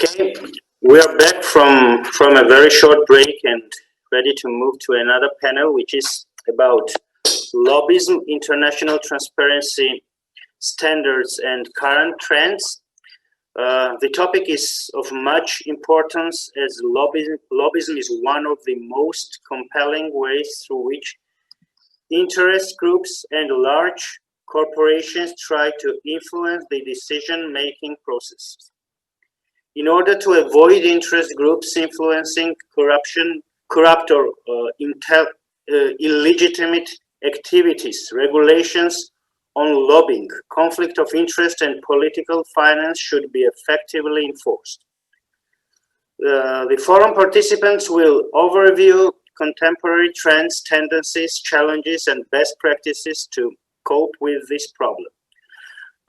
Okay, we are back from a very short break and ready to move to another panel, which is about lobbyism, international transparency standards, and current trends. The topic is of much importance as lobbyism is one of the most compelling ways through which interest groups and large corporations try to influence the decision-making process. In order to avoid interest groups influencing corrupt or illegitimate activities, regulations on lobbying, conflict of interest, and political finance should be effectively enforced. The forum participants will overview contemporary trends, tendencies, challenges, and best practices to cope with this problem.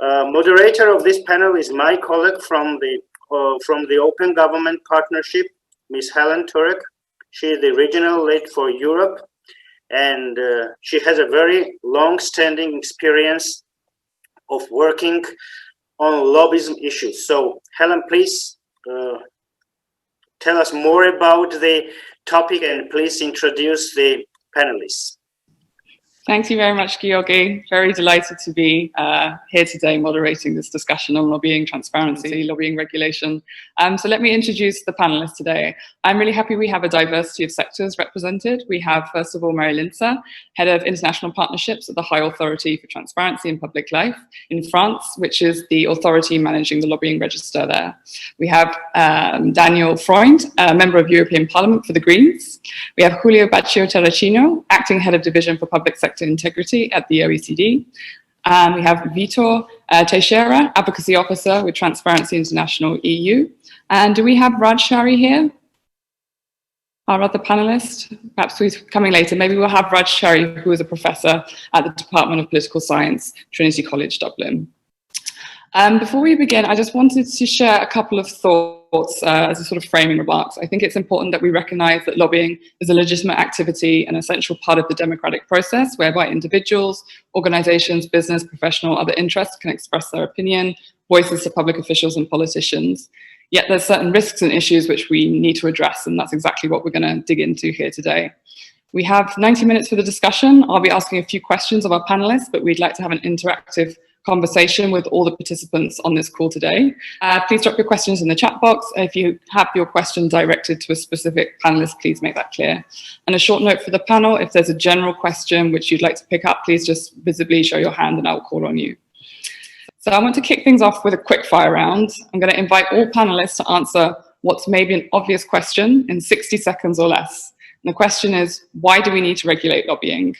Moderator of this panel is my colleague from the Open Government Partnership, Ms. Helen Turek. She is the regional lead for Europe, and she has a very long-standing experience of working on lobbyism issues. So, Helen, please tell us more about the topic and please introduce the panelists. Thank you very much, Georgi. Very delighted to be here today moderating this discussion on lobbying transparency, lobbying regulation. So let me introduce the panelists today. I'm really happy we have a diversity of sectors represented. We have, first of all, Mary Linzer, Head of International Partnerships at the High Authority for Transparency in Public Life in France, which is the authority managing the lobbying register there. We have Daniel Freund, a member of European Parliament for the Greens. We have Julio Baccio Terracino, Acting Head of Division for Public Sector Integrity at the OECD. We have Vitor Teixeira, Advocacy Officer with Transparency International EU. And do we have Raj Shari here? Our other panelist? Perhaps he's coming later. Maybe we'll have Raj Shari, who is a professor at the Department of Political Science, Trinity College, Dublin. Before we begin, I just wanted to share a couple of thoughts as a sort of framing remarks. I think it's important that we recognize that lobbying is a legitimate activity, an essential part of the democratic process, whereby individuals, organizations, business, professional, other interests can express their opinion, voices to public officials and politicians. Yet there's certain risks and issues which we need to address, and that's exactly what we're going to dig into here today. We have 90 minutes for the discussion. I'll be asking a few questions of our panelists, but we'd like to have an interactive conversation with all the participants on this call today. Please drop your questions in the chat box. If you have your question directed to a specific panelist, please make that clear. And a short note for the panel, if there's a general question which you'd like to pick up, please just visibly show your hand and I'll call on you. So I want to kick things off with a quick fire round. I'm going to invite all panelists to answer what's maybe an obvious question in 60 seconds or less. And the question is, why do we need to regulate lobbying?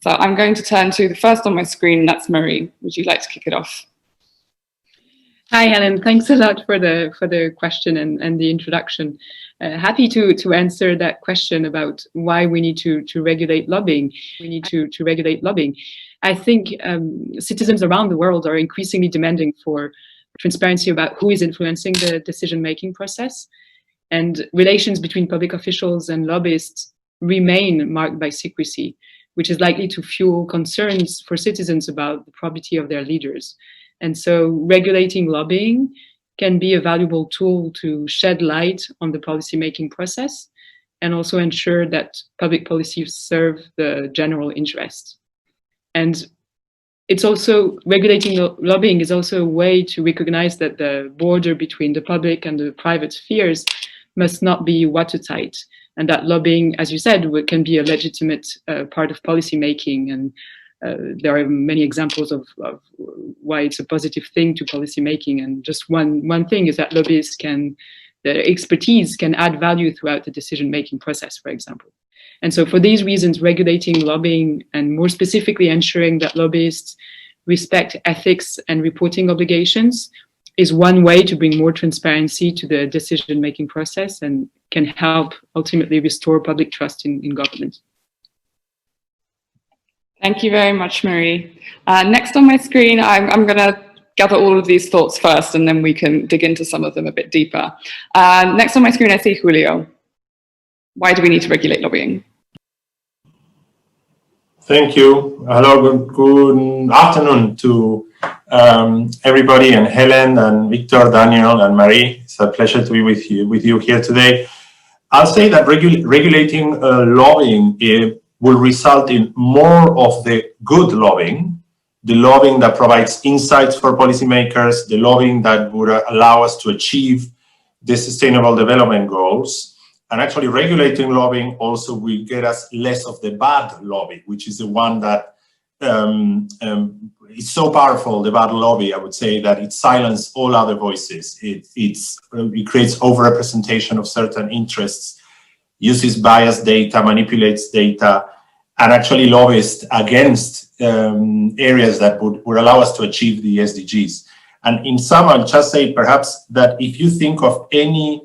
So I'm going to turn to the first on my screen, that's Marie. Would you like to kick it off? Hi, Helen. Thanks a lot for the question and the introduction. Happy to answer that question about why we need to regulate lobbying. We need to regulate lobbying. I think citizens around the world are increasingly demanding for transparency about who is influencing the decision-making process. And relations between public officials and lobbyists remain marked by secrecy, which is likely to fuel concerns for citizens about the probity of their leaders. And so regulating lobbying can be a valuable tool to shed light on the policymaking process and also ensure that public policies serve the general interest. And it's also, regulating lobbying is also a way to recognize that the border between the public and the private spheres must not be watertight, and that lobbying, as you said, can be a legitimate part of policy making. And there are many examples of why it's a positive thing to policy making. And just one thing is that lobbyists their expertise can add value throughout the decision-making process, for example. And so for these reasons, regulating lobbying and more specifically ensuring that lobbyists respect ethics and reporting obligations is one way to bring more transparency to the decision-making process and can help ultimately restore public trust in government. Thank you very much, Marie. Next on my screen, I'm going to gather all of these thoughts first, and then we can dig into some of them a bit deeper. Next on my screen, I see Julio. Why do we need to regulate lobbying? Thank you. Hello, good afternoon to everybody, and Helen, and Victor, Daniel, and Marie. It's a pleasure to be with you here today. I'll say that regulating lobbying will result in more of the good lobbying, the lobbying that provides insights for policymakers, the lobbying that would allow us to achieve the Sustainable Development Goals. And actually regulating lobbying also will get us less of the bad lobby, which is the one that is so powerful, the bad lobby, I would say, that it silences all other voices. It creates overrepresentation of certain interests, uses biased data, manipulates data, and actually lobbies against areas that would allow us to achieve the SDGs. And in sum, I'll just say perhaps that if you think of any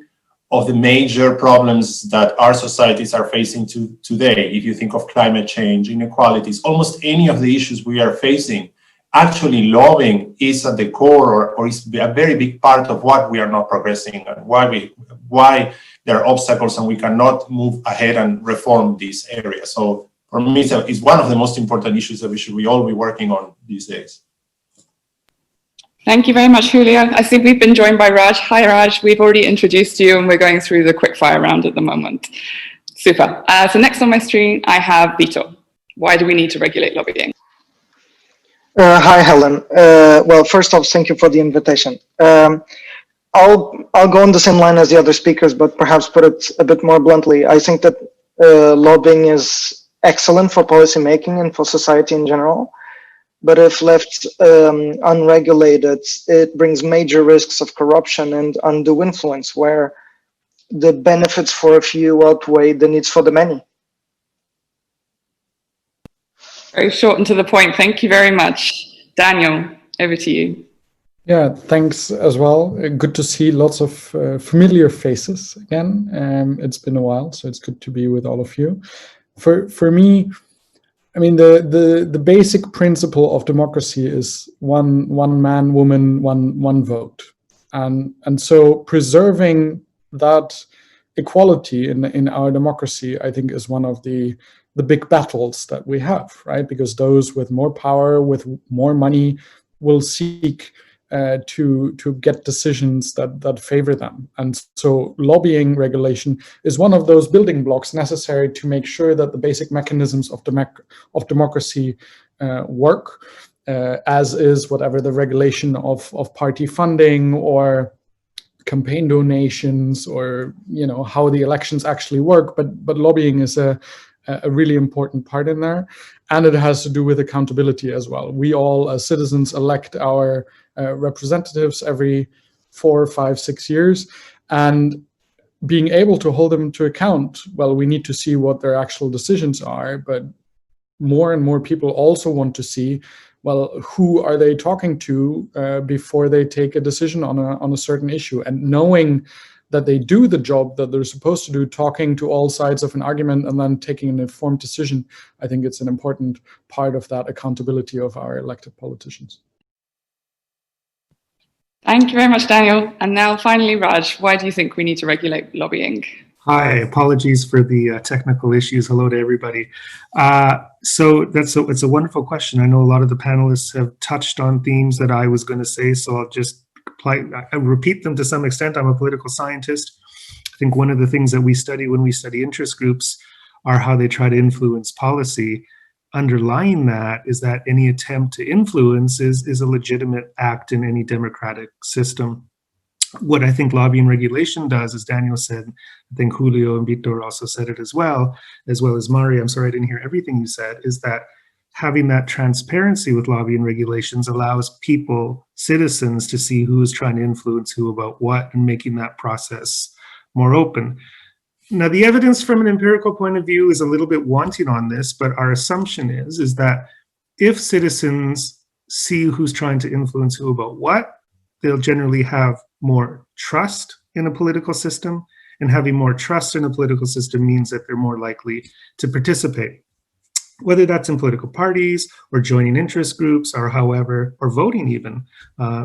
of the major problems that our societies are facing today, if you think of climate change, inequalities, almost any of the issues we are facing, actually lobbying is at the core or is a very big part of what we are not progressing and why there are obstacles and we cannot move ahead and reform these areas. So for me, it's one of the most important issues that we all be working on these days. Thank you very much, Julio. I see we've been joined by Raj. Hi, Raj. We've already introduced you and we're going through the quickfire round at the moment. Super. So next on my screen, I have Vito. Why do we need to regulate lobbying? Hi, Helen. Well, first off, thank you for the invitation. I'll go on the same line as the other speakers, but perhaps put it a bit more bluntly. I think that lobbying is excellent for policy making and for society in general. But if left unregulated, it brings major risks of corruption and undue influence, where the benefits for a few outweigh the needs for the many. Very short and to the point. Thank you very much. Daniel, over to you. Yeah, thanks as well. Good to see lots of familiar faces again. It's been a while, so it's good to be with all of you. For me, I mean, the basic principle of democracy is one man, woman, one vote, and so preserving that equality in our democracy, I think, is one of the big battles that we have, right? Because those with more power, with more money, will seek to get decisions that favor them. And so lobbying regulation is one of those building blocks necessary to make sure that the basic mechanisms of democracy work, as is whatever the regulation of party funding or campaign donations, or how the elections actually work. But lobbying is a really important part in there, and it has to do with accountability as well. We all, as citizens, elect our representatives every 4, 5, 6 years, and being able to hold them to account, well, we need to see what their actual decisions are, but more and more people also want to see, well, who are they talking to before they take a decision on a certain issue, and knowing that they do the job that they're supposed to do, talking to all sides of an argument and then taking an informed decision. I think it's an important part of that accountability of our elected politicians. Thank you very much, Daniel. And now finally, Raj, why do you think we need to regulate lobbying? Hi, apologies for the technical issues. Hello to everybody. So it's a wonderful question. I know a lot of the panelists have touched on themes that I was going to say, so I'll just repeat them to some extent. I'm a political scientist. I think one of the things that we study when we study interest groups are how they try to influence policy. Underlying that is that any attempt to influence is a legitimate act in any democratic system. What I think lobbying regulation does, as Daniel said, I think Julio and Victor also said it as well as Mari, I'm sorry I didn't hear everything you said, is that having that transparency with lobbying regulations allows people, citizens, to see who is trying to influence who about what, and making that process more open. Now, the evidence from an empirical point of view is a little bit wanting on this, but our assumption is that if citizens see who's trying to influence who about what, they'll generally have more trust in a political system, and having more trust in a political system means that they're more likely to participate, whether that's in political parties or joining interest groups or however, or voting even.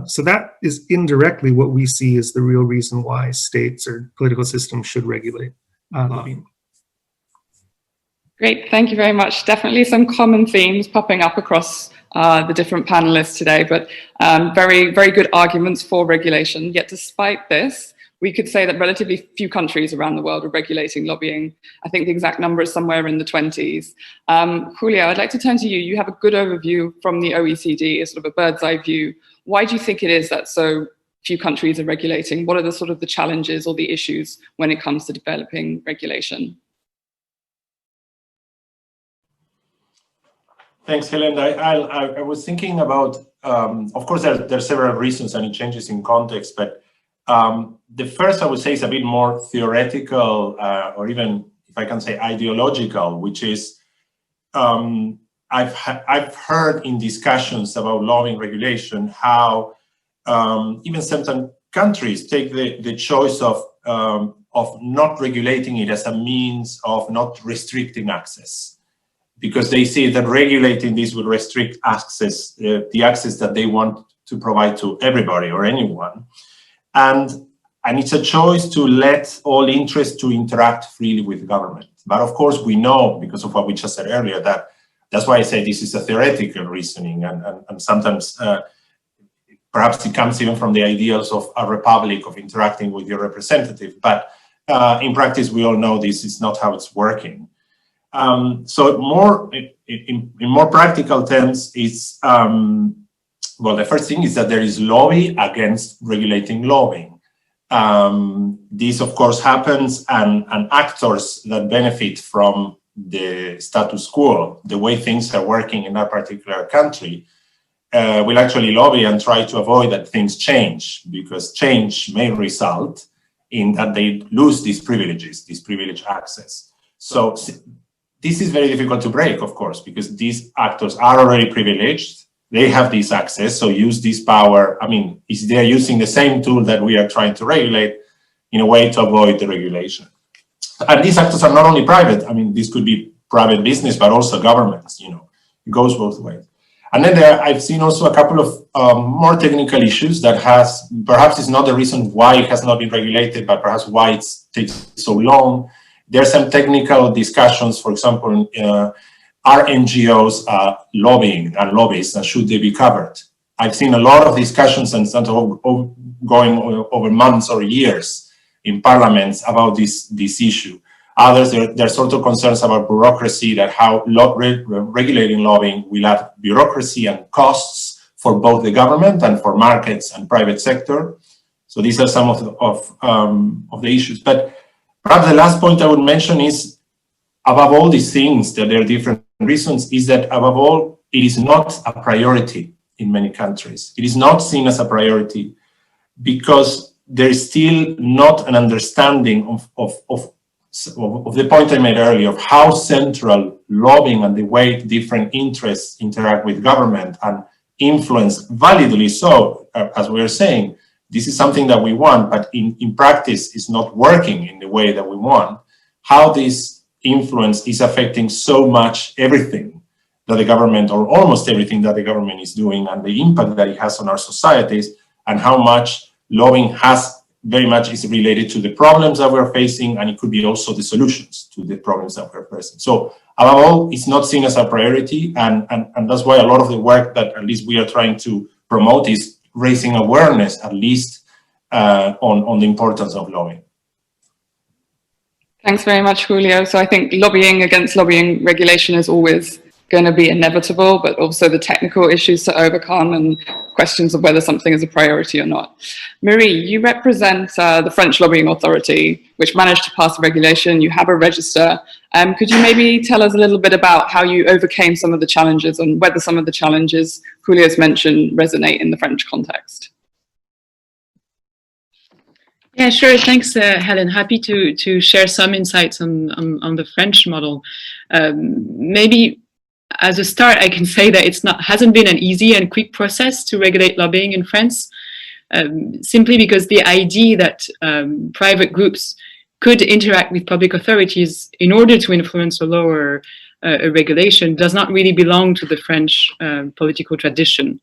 So that is indirectly what we see as the real reason why states or political systems should regulate lobbying. Great, thank you very much. Definitely some common themes popping up across the different panelists today, but very, very good arguments for regulation. Yet despite this, we could say that relatively few countries around the world are regulating lobbying. I think the exact number is somewhere in the 20s. Julio, I'd like to turn to you. You have a good overview from the OECD, a sort of a bird's eye view. Why do you think it is that so few countries are regulating? What are the sort of the challenges or the issues when it comes to developing regulation? Thanks, Helen. I was thinking about, of course, there are several reasons and it changes in context, but the first I would say is a bit more theoretical, or even, if I can say, ideological, which is I've heard in discussions about lobbying regulation how even certain countries take the choice of not regulating it as a means of not restricting access, because they see that regulating this would restrict access, the access that they want to provide to everybody or anyone. And it's a choice to let all interests to interact freely with government. But of course, we know, because of what we just said earlier, that's why I say this is a theoretical reasoning, and sometimes perhaps it comes even from the ideals of a republic, of interacting with your representative. But in practice, we all know this is not how it's working. So in more practical terms, it's, well, the first thing is that there is lobby against regulating lobbying. This, of course, happens, and actors that benefit from the status quo, the way things are working in that particular country, will actually lobby and try to avoid that things change, because change may result in that they lose these privileges, this privileged access. So this is very difficult to break, of course, because these actors are already privileged. They have this access, so use this power. I mean, they're using the same tool that we are trying to regulate in a way to avoid the regulation. And these actors are not only private. I mean, this could be private business, but also governments, you know, it goes both ways. And then I've seen also a couple of more technical issues that perhaps is not the reason why it has not been regulated, but perhaps why it takes so long. There are some technical discussions, for example, are NGOs lobbying and lobbyists, and should they be covered? I've seen a lot of discussions and going over months or years in parliaments about this issue. Others, there are sort of concerns about bureaucracy, that how regulating lobbying will add bureaucracy and costs for both the government and for markets and private sector. So these are some of the issues. But perhaps the last point I would mention is, above all these things, that there are different reasons, is that above all, it is not a priority in many countries. It is not seen as a priority because there is still not an understanding of the point I made earlier, of how central lobbying and the way different interests interact with government and influence, validly so, as we are saying, this is something that we want, but in practice is not working in the way that we want. How this influence is affecting so much everything that the government, or almost everything that the government is doing, and the impact that it has on our societies, and how much lobbying has very much is related to the problems that we're facing, and it could be also the solutions to the problems that we're facing. So above all, it's not seen as a priority, and that's why a lot of the work that at least we are trying to promote is raising awareness, at least on the importance of lobbying. Thanks very much, Julio. So I think lobbying against lobbying regulation is always going to be inevitable, but also the technical issues to overcome and questions of whether something is a priority or not. Marie, you represent the French Lobbying Authority, which managed to pass a regulation. You have a register. Could you maybe tell us a little bit about how you overcame some of the challenges and whether some of the challenges Julio's mentioned resonate in the French context? Yeah, sure. Thanks, Helen. Happy to share some insights on the French model. Maybe as a start, I can say that hasn't been an easy and quick process to regulate lobbying in France, simply because the idea that private groups could interact with public authorities in order to influence a law or a regulation does not really belong to the French political tradition.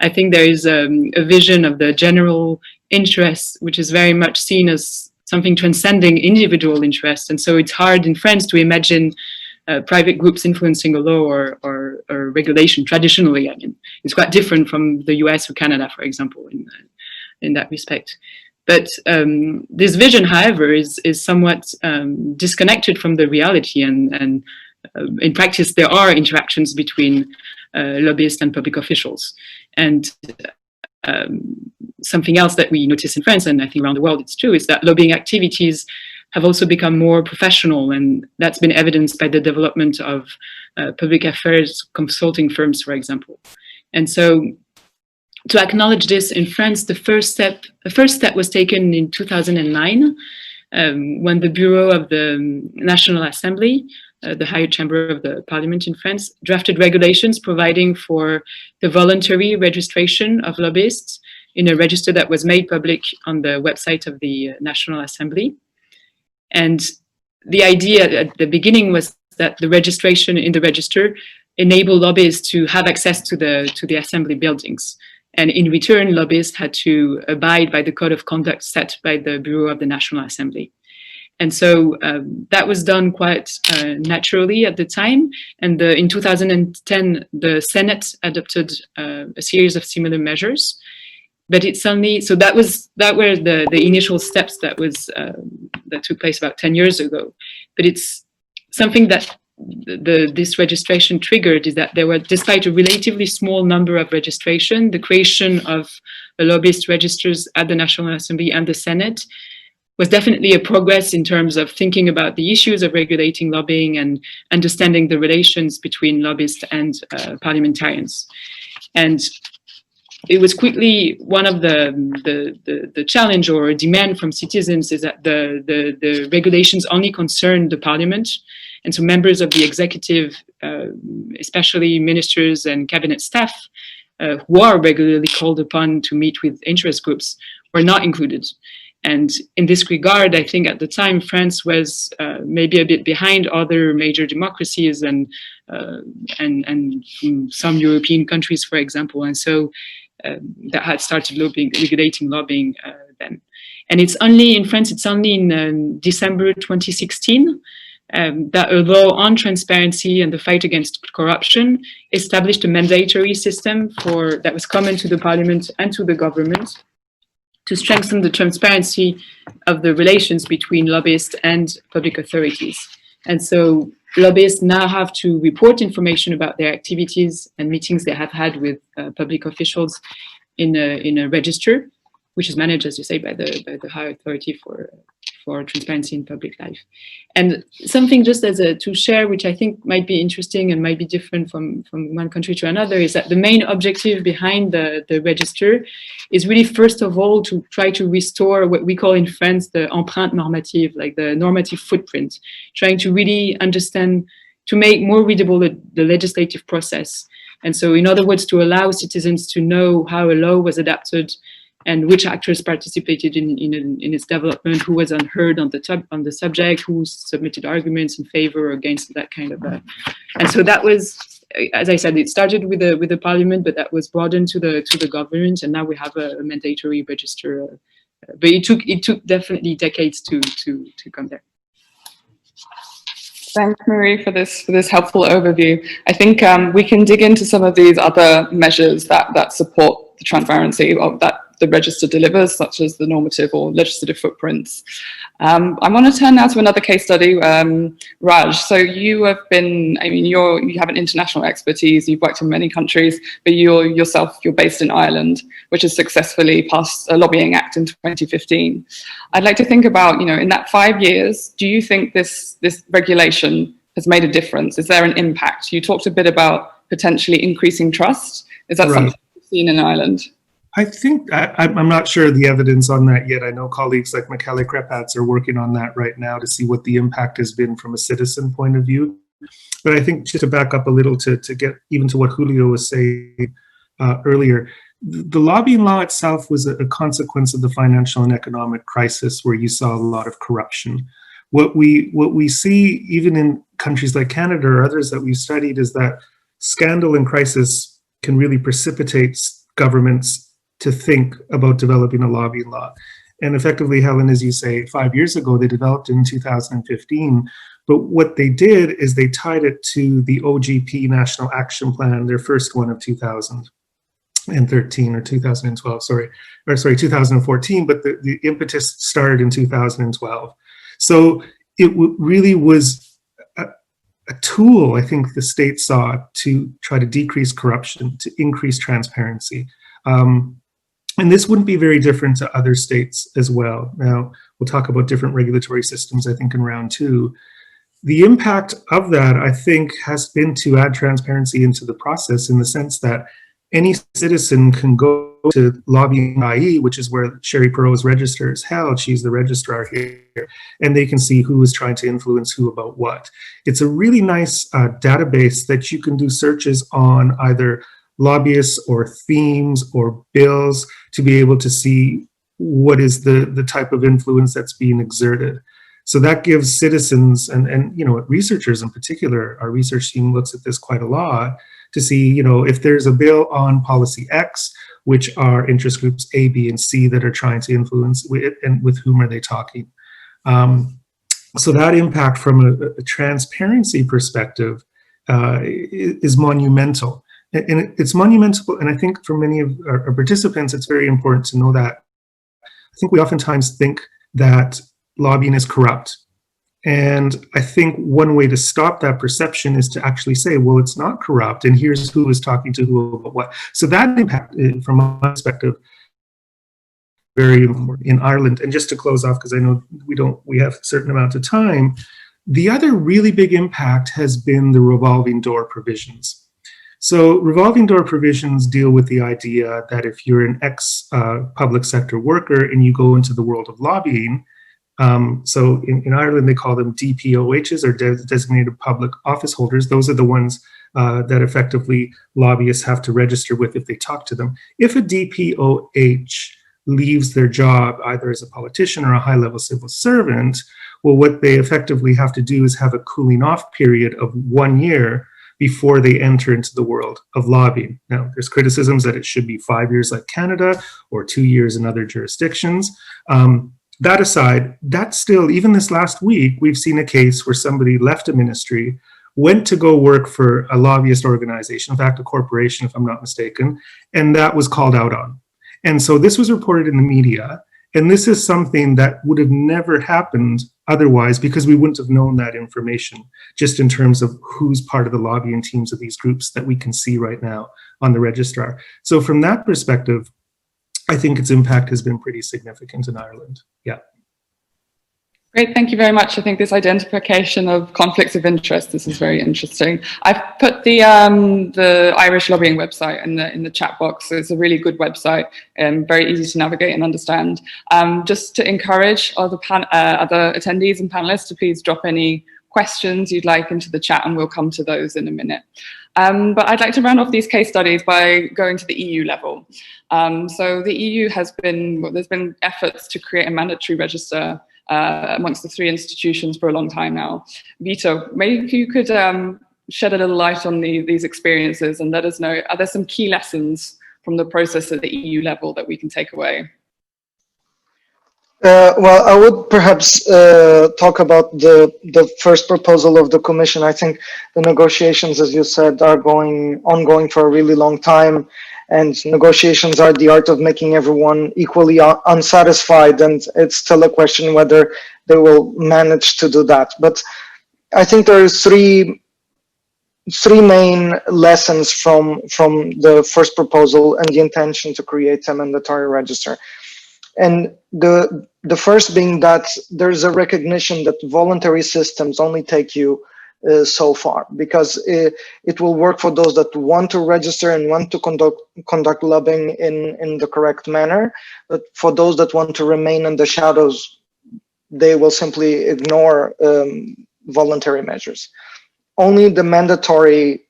I think there is a vision of the general interest, which is very much seen as something transcending individual interests. And so it's hard in France to imagine private groups influencing a law or regulation traditionally. I mean, it's quite different from the US or Canada, for example, in that respect. But this vision, however, is somewhat disconnected from the reality, and in practice, there are interactions between lobbyists and public officials. And something else that we notice in France, and I think around the world it's true, is that lobbying activities have also become more professional, and that's been evidenced by the development of public affairs consulting firms, for example. And so, to acknowledge this in France, the first step was taken in 2009, when the Bureau of the National Assembly, the higher chamber of the parliament in France, drafted regulations providing for the voluntary registration of lobbyists in a register that was made public on the website of the National Assembly. And the idea at the beginning was that the registration in the register enabled lobbyists to have access to the assembly buildings. And in return, lobbyists had to abide by the code of conduct set by the Bureau of the National Assembly. And so that was done quite naturally at the time. And in 2010, the Senate adopted a series of similar measures. But it's only, so that were the initial steps that took place about 10 years ago. But it's something that this registration triggered is that there were, despite a relatively small number of registration, the creation of the lobbyist registers at the National Assembly and the Senate was definitely a progress in terms of thinking about the issues of regulating lobbying and understanding the relations between lobbyists and parliamentarians. And it was quickly one of the challenge or demand from citizens is that the regulations only concern the parliament. And so members of the executive, especially ministers and cabinet staff, who are regularly called upon to meet with interest groups, were not included. And in this regard, I think at the time, France was maybe a bit behind other major democracies and some European countries, for example. And so that had started regulating lobbying then. And it's only in France, it's only in December 2016 that a law on transparency and the fight against corruption established a mandatory system that was common to the parliament and to the government to strengthen the transparency of the relations between lobbyists and public authorities. And so lobbyists now have to report information about their activities and meetings they have had with public officials in a register, which is managed, as you say, by the higher authority for transparency in public life. And something just to share, which I think might be interesting and might be different from one country to another, is that the main objective behind the register is really, first of all, to try to restore what we call in France the empreinte normative, like the normative footprint, trying to really understand, to make more readable the legislative process. And so, in other words, to allow citizens to know how a law was adapted and which actors participated in its development, who was unheard on the subject, who submitted arguments in favor or against that kind of. And so that was, as I said, it started with the parliament, but that was broadened to the government, and now we have a mandatory register. But it took definitely decades to come there. Thanks, Marie, for this helpful overview. I think we can dig into some of these other measures that support the transparency that the register delivers, such as the normative or legislative footprints. I want to turn now to another case study, Raj. So you have been, you have an international expertise, you've worked in many countries, but you're based in Ireland, which has successfully passed a lobbying act in 2015. I'd like to think about, in that 5 years, do you think this regulation has made a difference? Is there an impact? You talked a bit about potentially increasing trust. Is that something you've seen in Ireland? I think, I'm not sure of the evidence on that yet. I know colleagues like Michele Krepats are working on that right now to see what the impact has been from a citizen point of view. But I think, just to back up a little to get even to what Julio was saying earlier, the lobbying law itself was a consequence of the financial and economic crisis, where you saw a lot of corruption. What we see even in countries like Canada or others that we've studied is that scandal and crisis can really precipitate governments to think about developing a lobbying law. And effectively, Helen, as you say, 5 years ago, they developed it in 2015. But what they did is they tied it to the OGP National Action Plan, their first one of 2013 or 2012, sorry, 2014, but the impetus started in 2012. So it really was a tool, I think the state saw, to try to decrease corruption, to increase transparency. And this wouldn't be very different to other states as well. Now, we'll talk about different regulatory systems, I think, in round two. The impact of that, I think, has been to add transparency into the process, in the sense that any citizen can go to Lobbying.ie, which is where Sherry Perot's register is held. She's the registrar here, and they can see who is trying to influence who about what. It's a really nice database that you can do searches on, either lobbyists or themes or bills, to be able to see what is the type of influence that's being exerted. So that gives citizens and researchers in particular, our research team looks at this quite a lot, to see, if there's a bill on policy X, which are interest groups A, B, and C that are trying to influence it, and with whom are they talking. So that impact from a transparency perspective is monumental. And it's monumental, and I think for many of our participants, it's very important to know that. I think we oftentimes think that lobbying is corrupt. And I think one way to stop that perception is to actually say, well, it's not corrupt, and here's who is talking to who about what. So that impact, from my perspective, very important in Ireland. And just to close off, because I know we have a certain amount of time, the other really big impact has been the revolving door provisions. So revolving door provisions deal with the idea that if you're an ex-public sector worker and you go into the world of lobbying, so in Ireland, they call them DPOHs, or designated public office holders. Those are the ones that effectively lobbyists have to register with if they talk to them. If a DPOH leaves their job, either as a politician or a high-level civil servant, well, what they effectively have to do is have a cooling off period of 1 year before they enter into the world of lobbying. Now, there's criticisms that it should be 5 years like Canada, or 2 years in other jurisdictions. That aside, that's still, even this last week, we've seen a case where somebody left a ministry, went to go work for a lobbyist organization, in fact, a corporation, if I'm not mistaken, and that was called out on. And so this was reported in the media, and this is something that would have never happened otherwise, because we wouldn't have known that information, just in terms of who's part of the lobbying teams of these groups that we can see right now on the registrar. So from that perspective, I think its impact has been pretty significant in Ireland. Yeah. Great, thank you very much. I think this identification of conflicts of interest, this is very interesting. I've put the Irish lobbying website in the chat box. It's a really good website and very easy to navigate and understand. Just to encourage other attendees and panelists to please drop any questions you'd like into the chat, and we'll come to those in a minute. But I'd like to round off these case studies by going to the EU level. So the EU has been, there's been efforts to create a mandatory register amongst the three institutions for a long time now. Vito, maybe you could shed a little light on these experiences and let us know, are there some key lessons from the process at the EU level that we can take away? Well, I would perhaps talk about the first proposal of the Commission. I think the negotiations, as you said, are ongoing for a really long time, and negotiations are the art of making everyone equally unsatisfied, and it's still a question whether they will manage to do that. But I think there are three main lessons from the first proposal and the intention to create a mandatory register. And the first being that there's a recognition that voluntary systems only take you so far, because it will work for those that want to register and want to conduct lobbying in the correct manner. But for those that want to remain in the shadows, they will simply ignore voluntary measures. Only the mandatory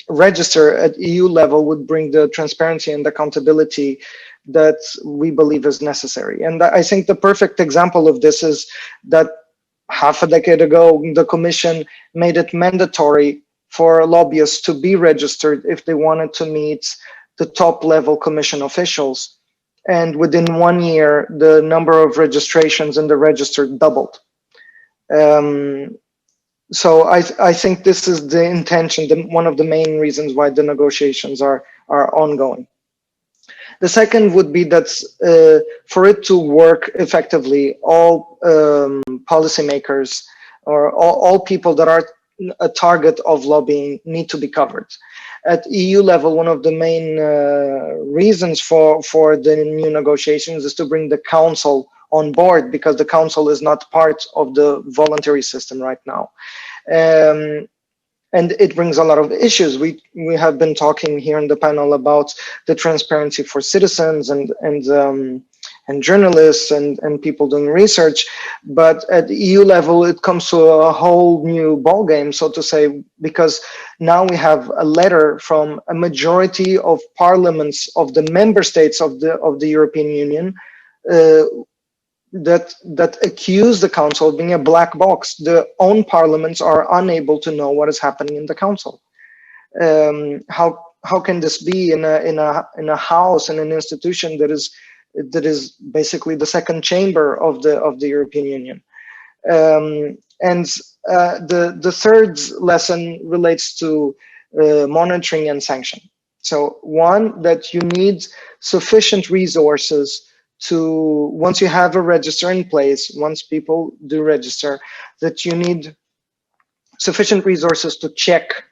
register at EU level would bring the transparency and accountability that we believe is necessary. And I think the perfect example of this is that half a decade ago, the Commission made it mandatory for lobbyists to be registered if they wanted to meet the top level Commission officials. and within 1 year, the number of registrations in the register doubled. So I think this is the intention, one of the main reasons why the negotiations are ongoing. The second would be that for it to work effectively, all policymakers or all people that are a target of lobbying need to be covered. At EU level, one of the main reasons for the new negotiations is to bring the Council on board, because the Council is not part of the voluntary system right now. And it brings a lot of issues. We have been talking here in the panel about the transparency for citizens and journalists and people doing research, but at the EU level, it comes to a whole new ballgame, so to say, because now we have a letter from a majority of parliaments of the member states of the European Union that accuse the Council of being a black box. Their own parliaments are unable to know what is happening in the Council. How can this be in a house, in an institution that is basically the second chamber of the European Union? And the third lesson relates to monitoring and sanction. So one, that you need sufficient resources to, once you have a register in place, once people do register, that you need sufficient resources to check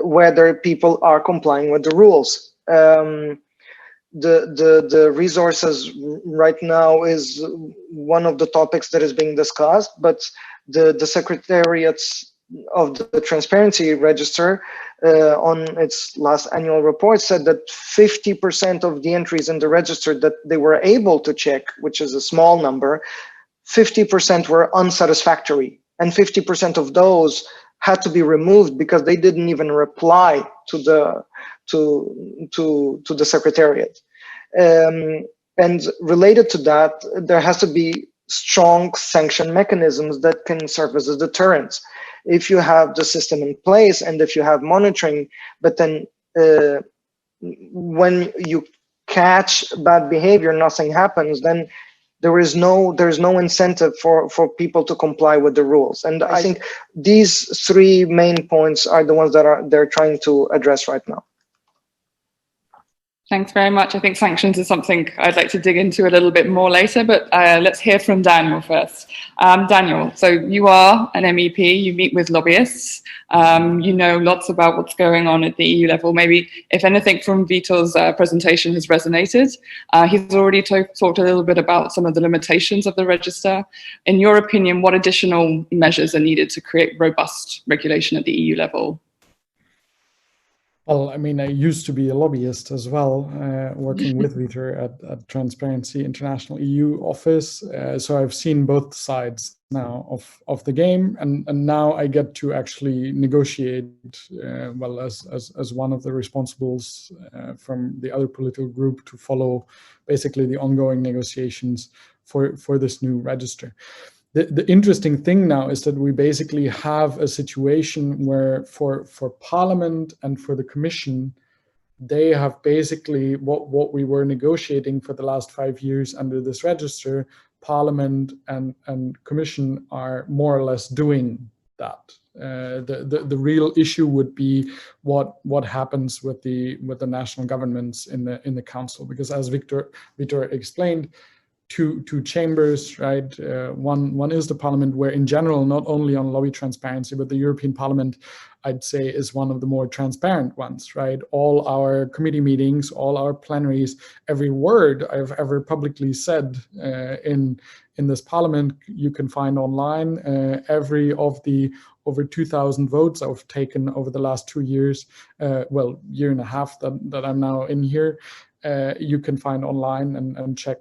whether people are complying with the rules. The resources right now is one of the topics that is being discussed, but the Secretariats of the Transparency Register on its last annual report said that 50% of the entries in the register that they were able to check, which is a small number, 50% were unsatisfactory, and 50% of those had to be removed because they didn't even reply to the Secretariat. And related to that, there has to be strong sanction mechanisms that can serve as a deterrent. If you have the system in place and if you have monitoring, but then when you catch bad behavior, nothing happens, then there's no incentive for people to comply with the rules. And I think these three main points are the ones that they're trying to address right now. Thanks very much. I think sanctions is something I'd like to dig into a little bit more later, but let's hear from Daniel first. Daniel, so you are an MEP, you meet with lobbyists, you know lots about what's going on at the EU level. Maybe, if anything from Vitor's presentation has resonated, he's already talked a little bit about some of the limitations of the register. In your opinion, what additional measures are needed to create robust regulation at the EU level? Well, I mean, I used to be a lobbyist as well, working with Vitor at Transparency International EU office. So I've seen both sides now of the game, and now I get to actually negotiate, well, as one of the responsibles from the other political group to follow basically the ongoing negotiations for this new register. The interesting thing now is that we basically have a situation where for Parliament and for the Commission, they have basically what we were negotiating for the last 5 years under this register. Parliament and Commission are more or less doing that. The real issue would be what happens with the national governments in the Council, because as Vitor explained, two chambers, right? One is the Parliament, where in general, not only on lobby transparency, but the European Parliament, I'd say, is one of the more transparent ones, right? All our committee meetings, all our plenaries, every word I've ever publicly said in this Parliament, you can find online. Every of the over 2,000 votes I've taken over the last 2 years, well, year and a half that I'm now in here, you can find online and check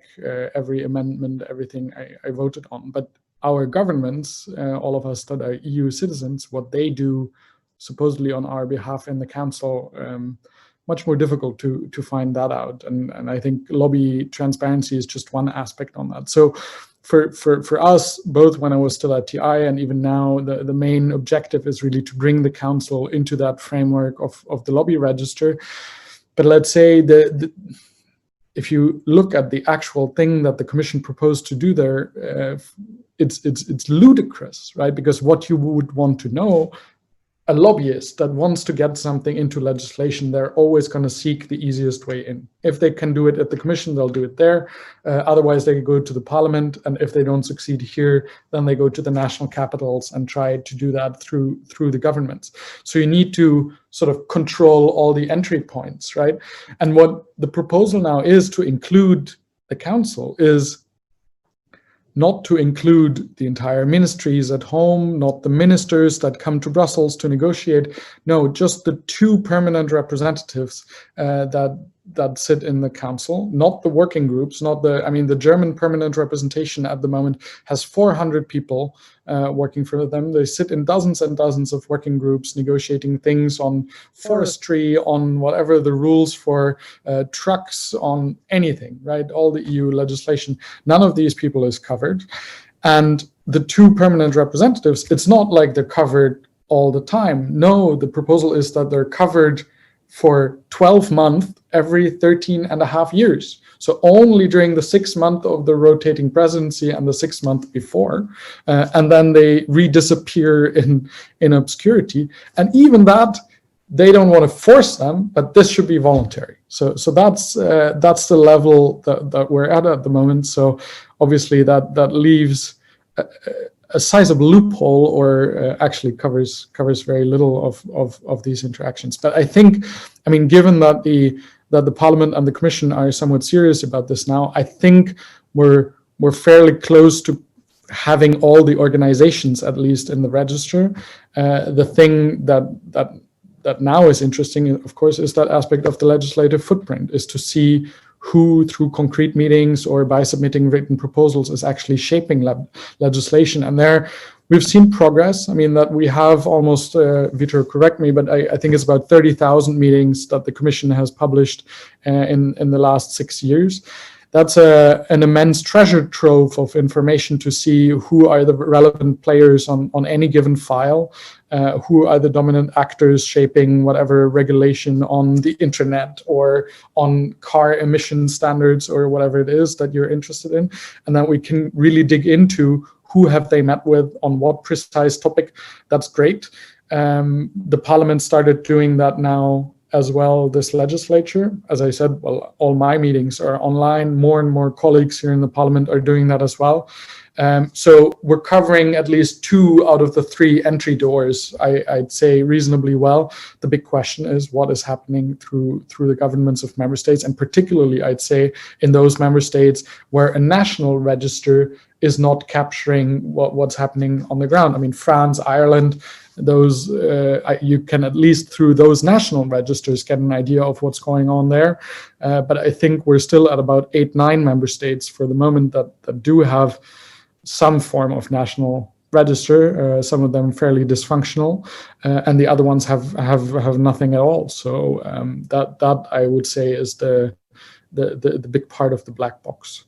every amendment, everything I voted on. But our governments, all of us that are EU citizens, what they do supposedly on our behalf in the Council, much more difficult to find that out. And I think lobby transparency is just one aspect on that. So for us, both when I was still at TI and even now, the main objective is really to bring the Council into that framework of the lobby register. But let's say if you look at the actual thing that the Commission proposed to do there, it's ludicrous, right? Because what you would want to know, a lobbyist that wants to get something into legislation, they're always going to seek the easiest way in. If they can do it at the Commission, they'll do it there. Otherwise, they go to the Parliament, and if they don't succeed here, then they go to the national capitals and try to do that through the governments. So you need to sort of control all the entry points, right? And what the proposal now is to include the Council is not to include the entire ministries at home, not the ministers that come to Brussels to negotiate. No, just the 2 permanent representatives that sit in the council, not the working groups, not the German permanent representation at the moment has 400 people working for them. They sit in dozens and dozens of working groups negotiating things on forestry, on whatever the rules for trucks, on anything, right? All the EU legislation. None of these people is covered. And the 2 permanent representatives, it's not like they're covered all the time. No, the proposal is that they're covered for 12 months every 13 and a half years. So only during the 6 month of the rotating presidency and the 6 month before, and then they redisappear in obscurity. And even that, they don't want to force them, but this should be voluntary. So that's the level that we're at the moment. So obviously that leaves a sizable loophole, or actually covers very little of these interactions. But I think, given that the Parliament and the Commission are somewhat serious about this now, I think we're fairly close to having all the organizations at least in the register. The thing that now is interesting, of course, is that aspect of the legislative footprint, is to see who, through concrete meetings or by submitting written proposals, is actually shaping legislation. And there we've seen progress. That we have almost, Vitor, correct me, but I think it's about 30,000 meetings that the Commission has published in the last 6 years. That's an immense treasure trove of information to see who are the relevant players on any given file, who are the dominant actors shaping whatever regulation on the internet or on car emission standards or whatever it is that you're interested in, and that we can really dig into who have they met with on what precise topic. That's great. The Parliament started doing that now as well this legislature. As I said, well, all my meetings are online. More and more colleagues here in the Parliament are doing that as well. So we're covering at least 2 out of the 3 entry doors, I'd say, reasonably well. The big question is what is happening through the governments of member states, and particularly, I'd say, in those member states where a national register is not capturing what's happening on the ground. France, Ireland, those you can at least through those national registers get an idea of what's going on there. But I think we're still at about 8-9 member states for the moment that do have some form of national register, some of them fairly dysfunctional, and the other ones have nothing at all. So that I would say is the big part of the black box.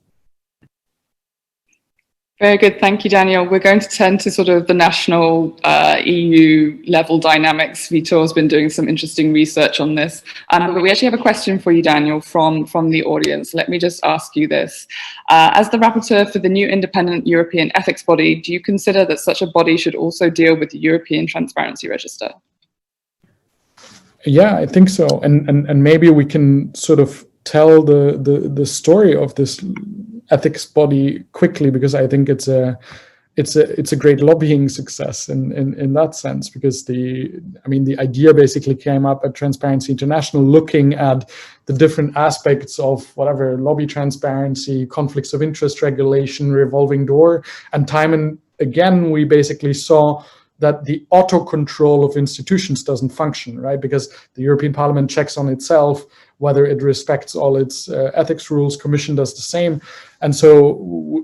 Very good. Thank you, Daniel. We're going to turn to sort of the national EU level dynamics. Vitor has been doing some interesting research on this. But we actually have a question for you, Daniel, from the audience. Let me just ask you this. As the rapporteur for the new independent European ethics body, do you consider that such a body should also deal with the European Transparency Register? Yeah, I think so. And maybe we can sort of tell the story of this ethics body quickly, because I think it's a great lobbying success in that sense, because the idea basically came up at Transparency International, looking at the different aspects of whatever lobby transparency, conflicts of interest regulation, revolving door, and time and again we basically saw that the auto control of institutions doesn't function, right? Because the European Parliament checks on itself whether it respects all its ethics rules. Commission does the same. And so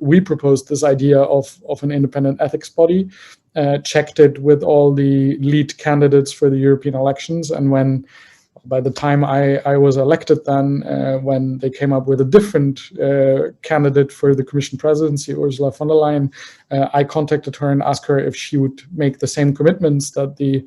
we proposed this idea of an independent ethics body, checked it with all the lead candidates for the European elections. And by the time I was elected then, when they came up with a different candidate for the Commission presidency, Ursula von der Leyen, I contacted her and asked her if she would make the same commitments that the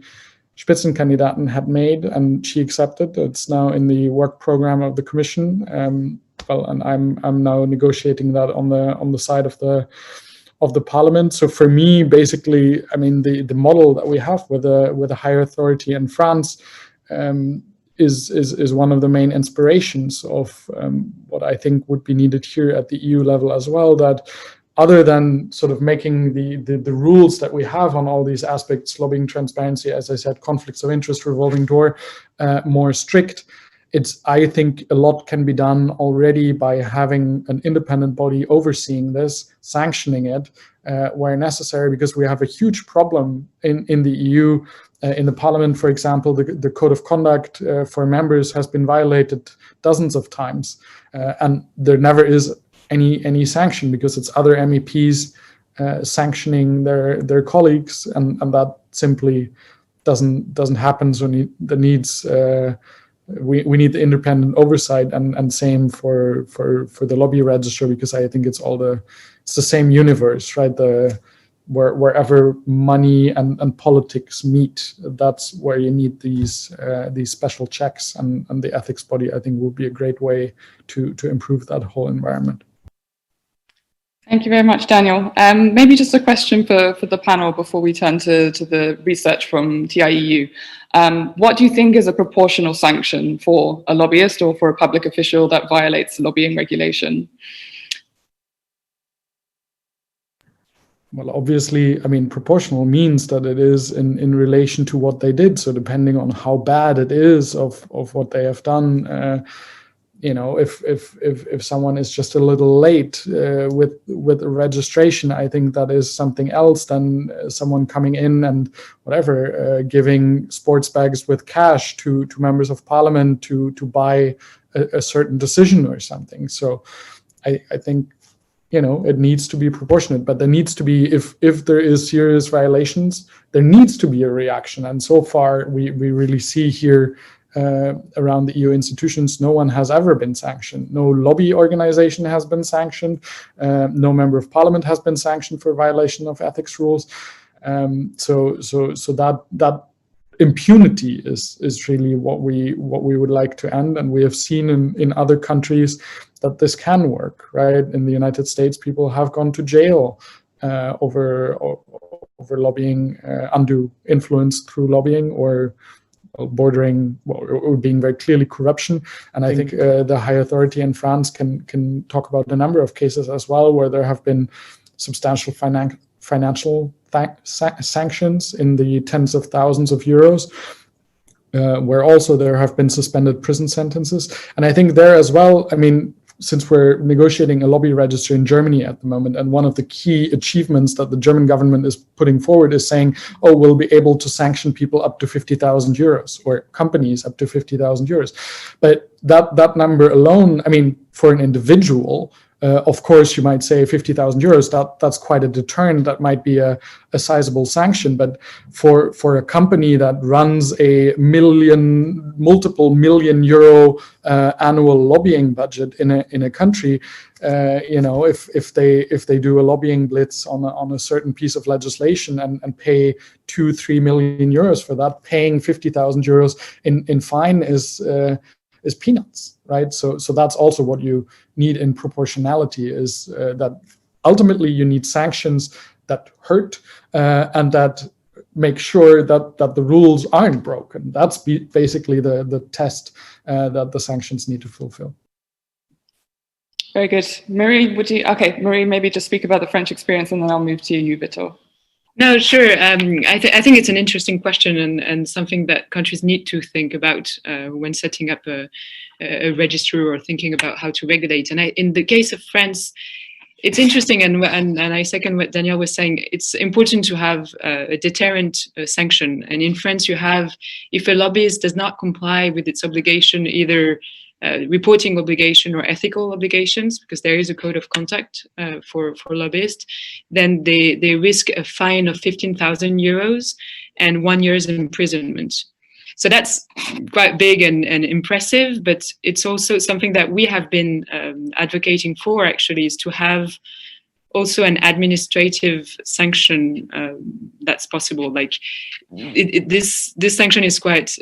Spitzenkandidaten had made, and she accepted. It's now in the work program of the Commission. well, and I'm now negotiating that on the side of the parliament. So for me, basically, I mean, the model that we have with a higher authority in France is one of the main inspirations of what I think would be needed here at the EU level as well, that other than sort of making the rules that we have on all these aspects, lobbying, transparency, as I said, conflicts of interest, revolving door, more strict, I think a lot can be done already by having an independent body overseeing this, sanctioning it where necessary, because we have a huge problem in the EU. In the parliament, for example, the code of conduct for members has been violated dozens of times, and there never is any sanction because it's other MEPs sanctioning their colleagues, and that simply doesn't happen. So we need the independent oversight, and same for the lobby register, because I think it's the same universe, right? Wherever money and politics meet, that's where you need these special checks, and the ethics body, I think, will be a great way to improve that whole environment. Thank you very much, Daniel. Maybe just a question for the panel before we turn to the research from TIEU. What do you think is a proportional sanction for a lobbyist or for a public official that violates lobbying regulation? Well, obviously, I mean, proportional means that it is in relation to what they did. So depending on how bad it is of what they have done, if someone is just a little late with a registration, I think that is something else than someone coming in and giving sports bags with cash to members of parliament to buy a certain decision or something. So I think, it needs to be proportionate, but there needs to be, if there is serious violations, there needs to be a reaction. And so far, we really see here around the EU institutions, no one has ever been sanctioned. No lobby organization has been sanctioned. No member of parliament has been sanctioned for violation of ethics rules. So that impunity is really what we would like to end. And we have seen in other countries that this can work, right? In the United States, people have gone to jail over lobbying, undue influence through lobbying, or bordering or being very clearly corruption. And I think the high authority in France can talk about a number of cases as well where there have been substantial financial sanctions in the tens of thousands of euros, where also there have been suspended prison sentences. And I think there as well, I mean, since we're negotiating a lobby register in Germany at the moment, and one of the key achievements that the German government is putting forward is saying, oh, we'll be able to sanction people up to 50,000 euros, or companies up to 50,000 euros. But that number alone, I mean, for an individual, of course, you might say 50,000 euros, that's quite a deterrent. That might be a sizable sanction. But for a company that runs a multiple million euro annual lobbying budget in a country, if they do a lobbying blitz on a certain piece of legislation and pay 2-3 million euros for that, paying 50,000 euros in fine is peanuts, right? So that's also what you need in proportionality, is that ultimately you need sanctions that hurt and that make sure that the rules aren't broken. That's basically the test that the sanctions need to fulfill. Very good. Marie, Marie, maybe just speak about the French experience, and then I'll move to you, Vitor. No, sure. I think it's an interesting question and something that countries need to think about when setting up a register or thinking about how to regulate. And in the case of France, it's interesting, and I second what Daniel was saying. It's important to have a deterrent sanction. And in France, you have, if a lobbyist does not comply with its obligation, either reporting obligation or ethical obligations, because there is a code of conduct for lobbyists, then they risk a fine of 15,000 euros and 1 year's imprisonment. So that's quite big and impressive, but it's also something that we have been advocating for, actually, is to have also an administrative sanction that's possible. Like this sanction is quite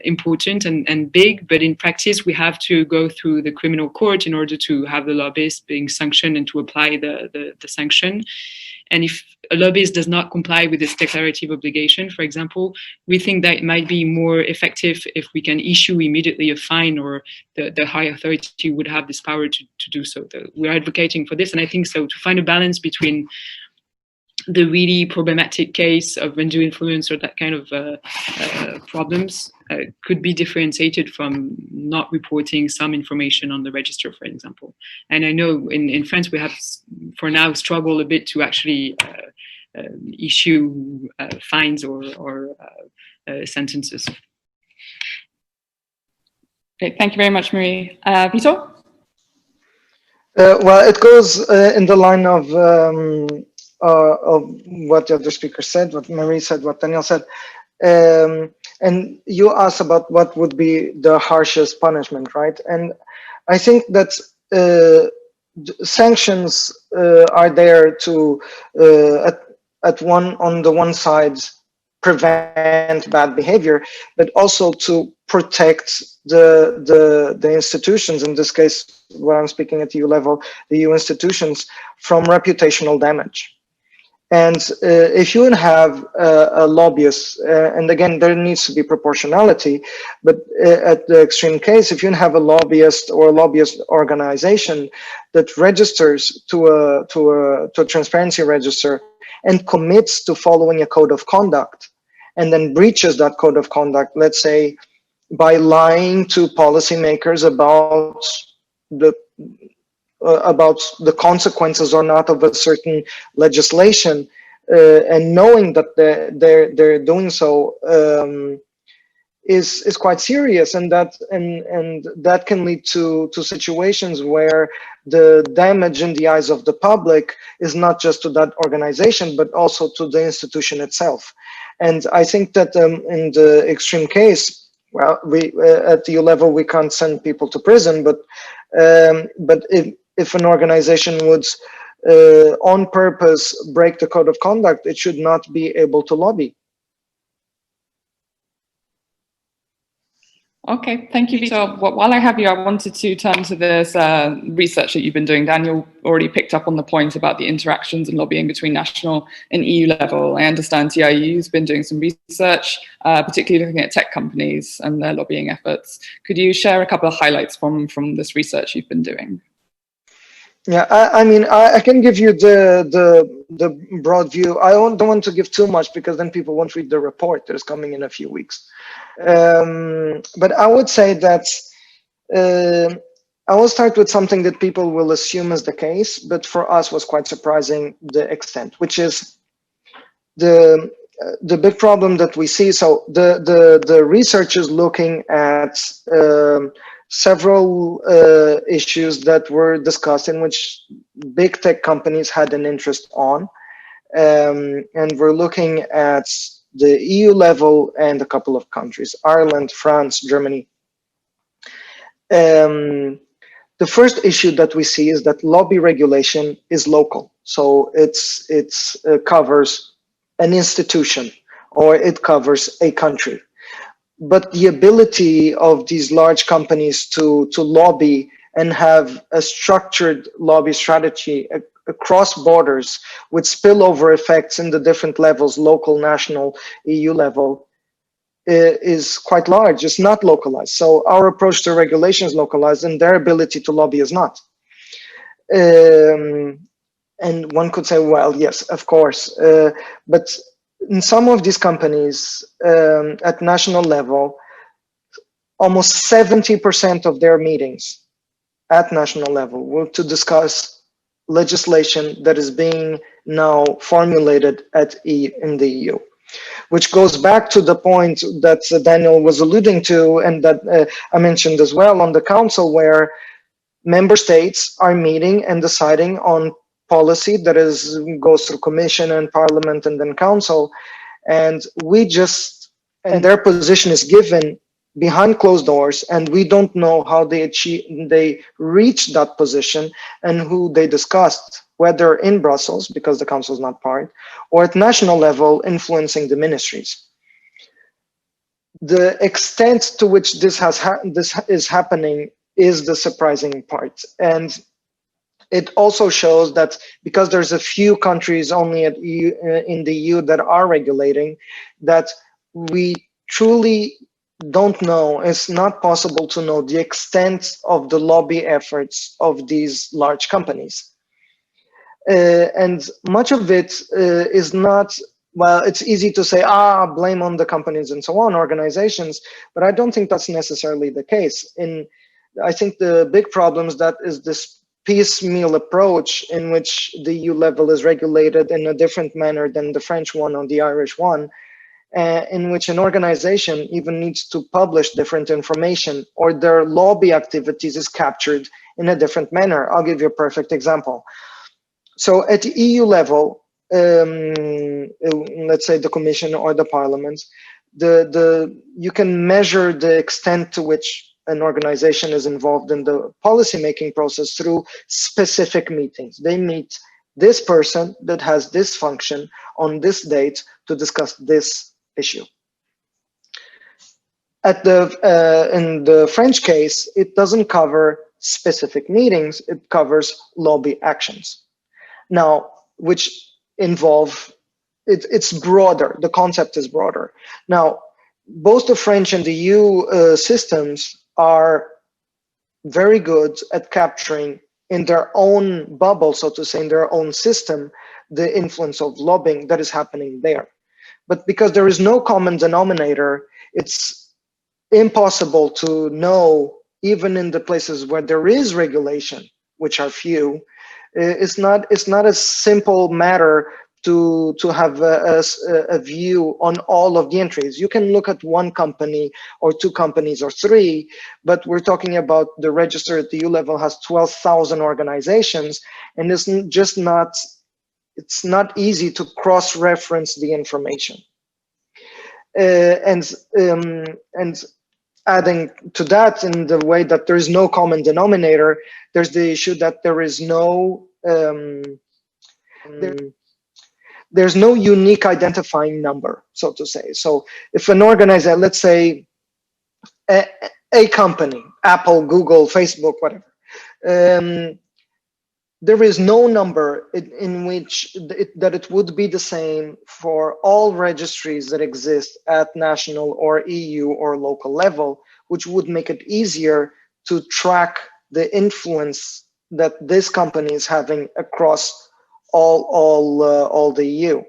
important and big, but in practice we have to go through the criminal court in order to have the lobbyist being sanctioned and to apply the sanction. And if a lobbyist does not comply with this declarative obligation, for example, we think that it might be more effective if we can issue immediately a fine, or the high authority would have this power to do so. We're advocating for this, and I think so to find a balance between the really problematic case of undue influence or that kind of problems could be differentiated from not reporting some information on the register, for example. And I know in France we have, for now, struggled a bit to actually issue fines or sentences. Great, thank you very much, Marie. Vito? Well, it goes in the line of what the other speaker said, what Marie said, what Daniel said. And you asked about what would be the harshest punishment, right? And I think that sanctions are there to, on the one side, prevent bad behavior, but also to protect the institutions, in this case, where I'm speaking at EU level, the EU institutions, from reputational damage. And if you have a lobbyist, and again, there needs to be proportionality, but at the extreme case, if you have a lobbyist or a lobbyist organization that registers to a transparency register and commits to following a code of conduct, and then breaches that code of conduct, let's say by lying to policymakers about the consequences or not of a certain legislation, and knowing that they're doing so is quite serious, and that can lead to situations where the damage in the eyes of the public is not just to that organization but also to the institution itself. And I think that in the extreme case, well, we at the EU level we can't send people to prison, but if an organization would on purpose break the code of conduct, it should not be able to lobby. Okay, thank you, Vito. While I have you, I wanted to turn to this research that you've been doing. Daniel already picked up on the point about the interactions and lobbying between national and EU level. I understand TIU's been doing some research, particularly looking at tech companies and their lobbying efforts. Could you share a couple of highlights from this research you've been doing? Yeah, I mean, I can give you the broad view. I don't want to give too much because then people won't read the report that is coming in a few weeks. But I would say that I will start with something that people will assume is the case, but for us was quite surprising, the extent, which is the big problem that we see. So the research is looking at several issues that were discussed in which big tech companies had an interest on, and we're looking at the EU level and a couple of countries, Ireland, France, Germany. The first issue that we see is that lobby regulation is local. So it covers an institution or it covers a country. But the ability of these large companies to lobby and have a structured lobby strategy across borders with spillover effects in the different levels, local, national, EU level, is quite large. It's not localized. So our approach to regulation is localized and their ability to lobby is not. And one could say, well, yes, of course. But in some of these companies at national level, almost 70% of their meetings at national level were to discuss legislation that is being now formulated in the EU, which goes back to the point that Daniel was alluding to and that I mentioned as well on the council, where member states are meeting and deciding on policy that goes through commission and parliament and then council, and their position is given behind closed doors, and we don't know how they reached that position and who they discussed, whether in Brussels, because the council is not part, or at national level influencing the ministries. The extent to which this is happening is the surprising part. And it also shows that because there's a few countries only in the EU that are regulating, that we truly don't know, it's not possible to know the extent of the lobby efforts of these large companies. And much of it is not, well, it's easy to say, blame on the companies and so on, organizations, but I don't think that's necessarily the case. I think the big problem is that is this piecemeal approach in which the EU level is regulated in a different manner than the French one or the Irish one, in which an organization even needs to publish different information, or their lobby activities is captured in a different manner. I'll give you a perfect example. So at the EU level, let's say the Commission or the Parliament, you can measure the extent to which an organization is involved in the policy-making process through specific meetings. They meet this person that has this function on this date to discuss this issue. In the French case, it doesn't cover specific meetings, it covers lobby actions. Now, which involve, it's broader, the concept is broader. Now, both the French and the EU systems are very good at capturing in their own bubble, so to say, in their own system, the influence of lobbying that is happening there. But because there is no common denominator, it's impossible to know, even in the places where there is regulation, which are few, it's not a simple matter to have a view on all of the entries. You can look at one company or two companies or three, but we're talking about the register at the EU level has 12,000 organizations, and it's not easy to cross-reference the information. And adding to that, in the way that there is no common denominator, there's the issue that there is no there's no unique identifying number, so to say. So if an organizer, let's say a company, Apple, Google, Facebook, whatever, there is no number in which that it would be the same for all registries that exist at national or EU or local level, which would make it easier to track the influence that this company is having across all the EU.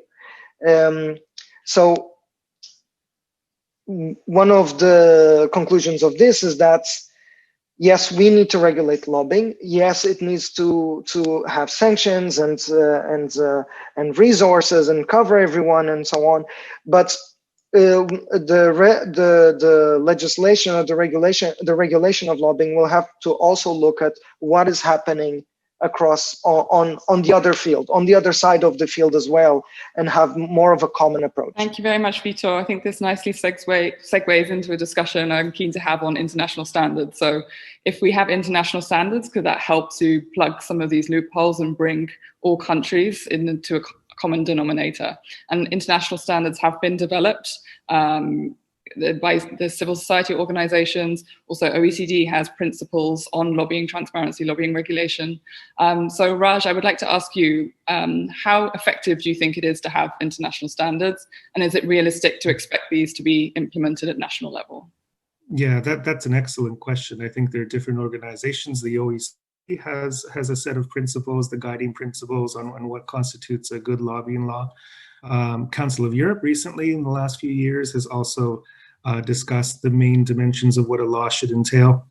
So one of the conclusions of this is that yes, we need to regulate lobbying. Yes, it needs to have sanctions and resources and cover everyone and so on. But the legislation or the regulation of lobbying will have to also look at what is happening across on the other field, on the other side of the field as well, and have more of a common approach. Thank you very much, Vitor. I think this nicely segues into a discussion I'm keen to have on international standards. So if we have international standards, could that help to plug some of these loopholes and bring all countries into a common denominator? And international standards have been developed by the civil society organizations. Also, OECD has principles on lobbying transparency, lobbying regulation. So Raj, I would like to ask you, how effective do you think it is to have international standards? And is it realistic to expect these to be implemented at national level? Yeah, that's an excellent question. I think there are different organizations. The OECD has a set of principles, the guiding principles on what constitutes a good lobbying law. Council of Europe recently, in the last few years, has also discussed the main dimensions of what a law should entail.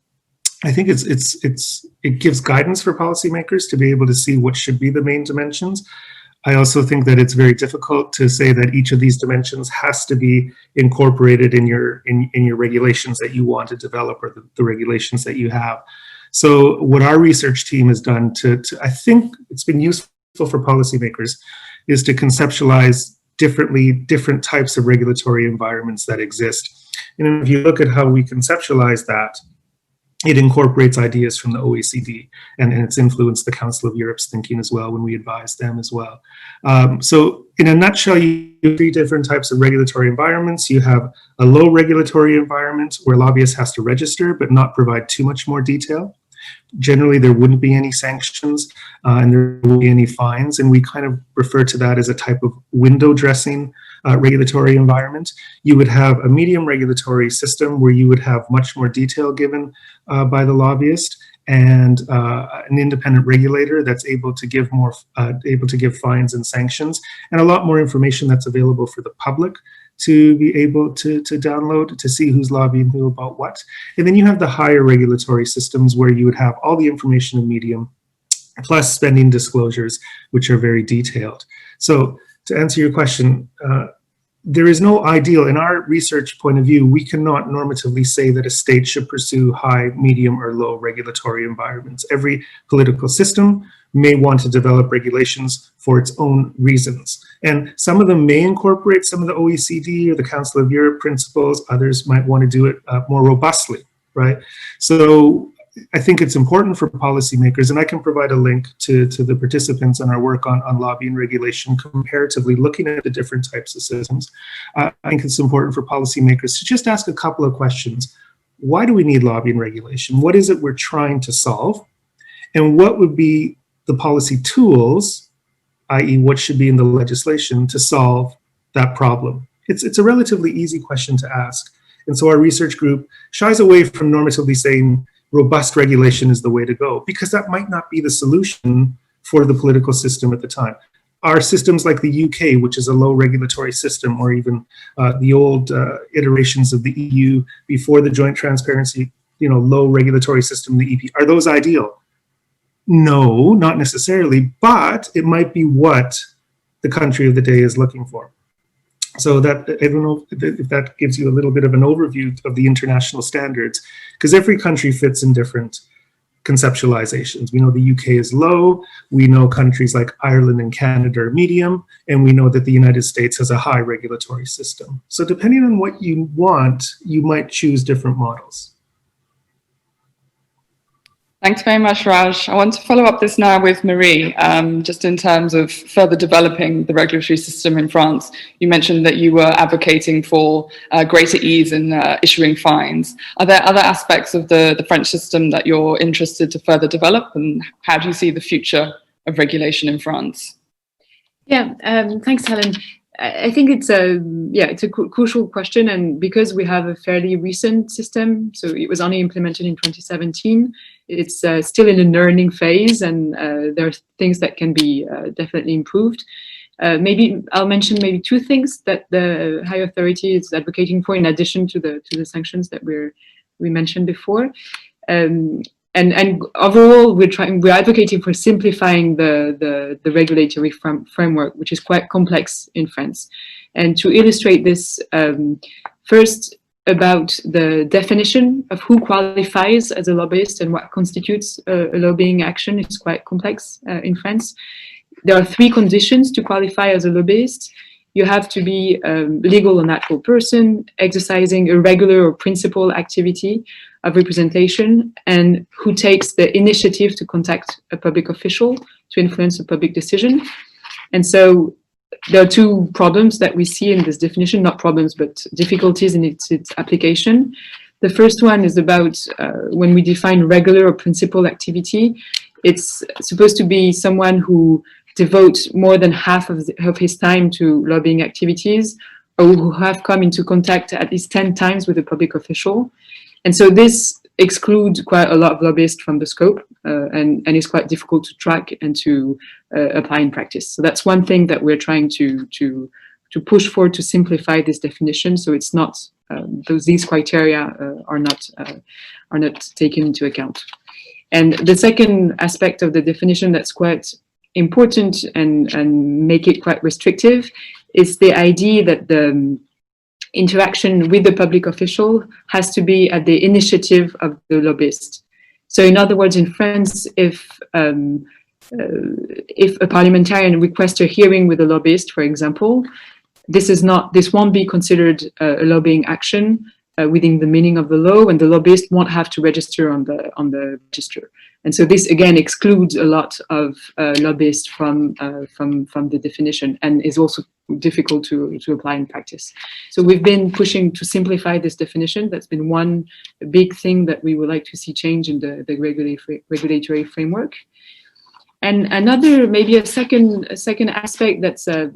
I think it gives guidance for policymakers to be able to see what should be the main dimensions. I also think that it's very difficult to say that each of these dimensions has to be incorporated in your regulations that you want to develop, or the regulations that you have. So what our research team has done I think it's been useful for policymakers, is to conceptualize different types of regulatory environments that exist. And if you look at how we conceptualize that, it incorporates ideas from the OECD, and it's influenced the Council of Europe's thinking as well when we advise them as well. So in a nutshell, you have 3 different types of regulatory environments. You have a low regulatory environment where lobbyists has to register but not provide too much more detail. Generally, there wouldn't be any sanctions and there won't be any fines, and we kind of refer to that as a type of window dressing regulatory environment. You would have a medium regulatory system where you would have much more detail given by the lobbyist, and an independent regulator that's able to give more, fines and sanctions, and a lot more information that's available for the public to be able to download to see who's lobbying who about what. And then you have the higher regulatory systems where you would have all the information in medium, plus spending disclosures, which are very detailed. So to answer your question, there is no ideal. In our research point of view, we cannot normatively say that a state should pursue high, medium, or low regulatory environments. Every political system may want to develop regulations for its own reasons. And some of them may incorporate some of the OECD or the Council of Europe principles. Others might want to do it more robustly, right? So I think it's important for policymakers, and I can provide a link to the participants in our work on lobbying regulation, comparatively looking at the different types of systems. I think it's important for policymakers to just ask a couple of questions. Why do we need lobbying regulation? What is it we're trying to solve? And what would be the policy tools, i.e. what should be in the legislation to solve that problem? It's a relatively easy question to ask. And so our research group shies away from normatively saying robust regulation is the way to go, because that might not be the solution for the political system at the time. Our systems like the UK, which is a low regulatory system, or even the old iterations of the EU before the joint transparency, low regulatory system, the EP, are those ideal? No, not necessarily, but it might be what the country of the day is looking for. So that, I don't know if that gives you a little bit of an overview of the international standards, because every country fits in different conceptualizations. We know the UK is low, we know countries like Ireland and Canada are medium, and we know that the United States has a high regulatory system. So depending on what you want, you might choose different models. Thanks very much, Raj. I want to follow up this now with Marie, just in terms of further developing the regulatory system in France. You mentioned that you were advocating for greater ease in issuing fines. Are there other aspects of the French system that you're interested to further develop, and how do you see the future of regulation in France? Yeah, thanks, Helen. I think it's a crucial question, and because we have a fairly recent system, so it was only implemented in 2017, it's still in a learning phase, and there are things that can be definitely improved. Maybe I'll mention maybe 2 things that the high authority is advocating for, in addition to the sanctions that we mentioned before. And overall, we're advocating for simplifying the regulatory framework, which is quite complex in France. And to illustrate this, first, about the definition of who qualifies as a lobbyist and what constitutes a lobbying action is quite complex in France. There are 3 conditions to qualify as a lobbyist. You have to be a legal or natural person, exercising a regular or principal activity of representation, and who takes the initiative to contact a public official to influence a public decision. And so there are 2 problems that we see in this definition, not problems, but difficulties in its application. The first one is about when we define regular or principal activity, it's supposed to be someone who devotes more than half of his time to lobbying activities, or who have come into contact at least 10 times with a public official. And so this excludes quite a lot of lobbyists from the scope, and is quite difficult to track and to apply in practice. So that's one thing that we're trying to push for, to simplify this definition, so it's not these criteria are not taken into account. And the second aspect of the definition that's quite important and make it quite restrictive is the idea that the interaction with the public official has to be at the initiative of the lobbyist. So in other words, in France, if a parliamentarian requests a hearing with a lobbyist, for example, this won't be considered a lobbying action within the meaning of the law, and the lobbyist won't have to register on the register. And so this again excludes a lot of lobbyists from the definition, and is also difficult to apply in practice. So we've been pushing to simplify this definition. That's been one big thing that we would like to see change in the regulatory framework. And another, maybe a second aspect that's, I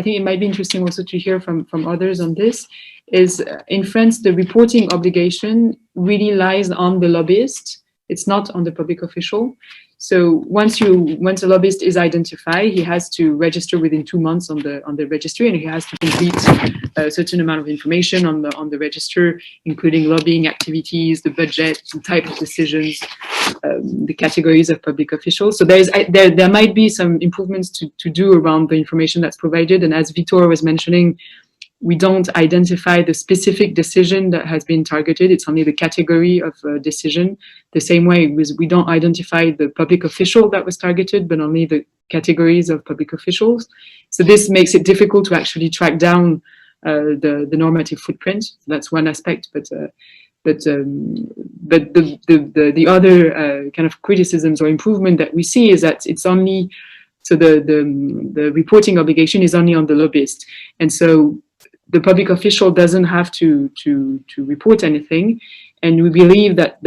think it might be interesting also to hear from others on this, is in France, the reporting obligation really lies on the lobbyist. It's not on the public official. So once a lobbyist is identified, he has to register within 2 months on the registry, and he has to complete a certain amount of information on the register, including lobbying activities, the budget, the type of decisions, the categories of public officials. So there might be some improvements to do around the information that's provided. And as Vitor was mentioning, we don't identify the specific decision that has been targeted. It's only the category of decision. The same way we don't identify the public official that was targeted, but only the categories of public officials. So this makes it difficult to actually track down the normative footprint. That's one aspect, but the other kind of criticisms or improvement that we see is that it's only, so the reporting obligation is only on the lobbyist. And so the public official doesn't have to report anything, and we believe that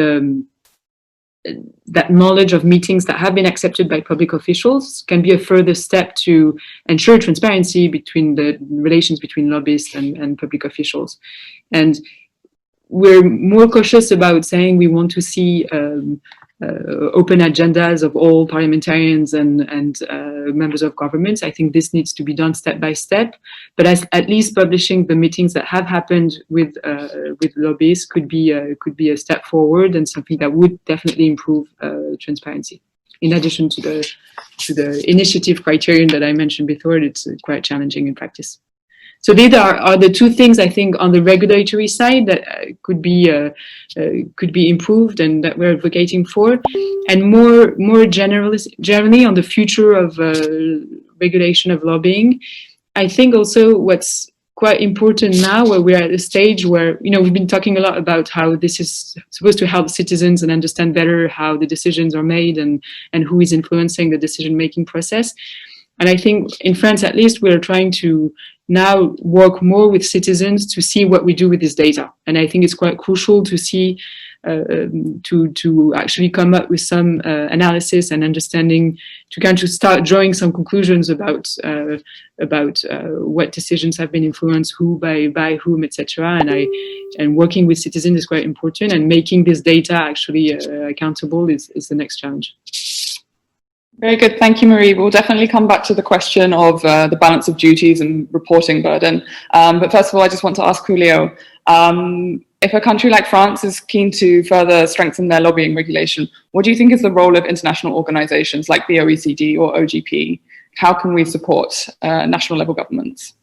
that knowledge of meetings that have been accepted by public officials can be a further step to ensure transparency between the relations between lobbyists and public officials. And we're more cautious about saying we want to see open agendas of all parliamentarians and members of governments. I think this needs to be done step by step, but at least publishing the meetings that have happened with lobbyists could be a step forward, and something that would definitely improve transparency. In addition to the initiative criterion that I mentioned before, it's quite challenging in practice. So these are the two things I think on the regulatory side that could be improved and that we're advocating for, and more generally on the future of regulation of lobbying. I think also what's quite important now, where we're at a stage where, you know, we've been talking a lot about how this is supposed to help citizens and understand better how the decisions are made and who is influencing the decision-making process. And I think in France, at least, we're trying to now work more with citizens to see what we do with this data. And I think it's quite crucial to see, to actually come up with some analysis and understanding, to kind of start drawing some conclusions about what decisions have been influenced, who by whom, etc. And working with citizens is quite important, and making this data actually accountable is the next challenge. Very good. Thank you, Marie. We'll definitely come back to the question of the balance of duties and reporting burden. But first of all, I just want to ask Julio, if a country like France is keen to further strengthen their lobbying regulation, what do you think is the role of international organizations like the OECD or OGP? How can we support national level governments?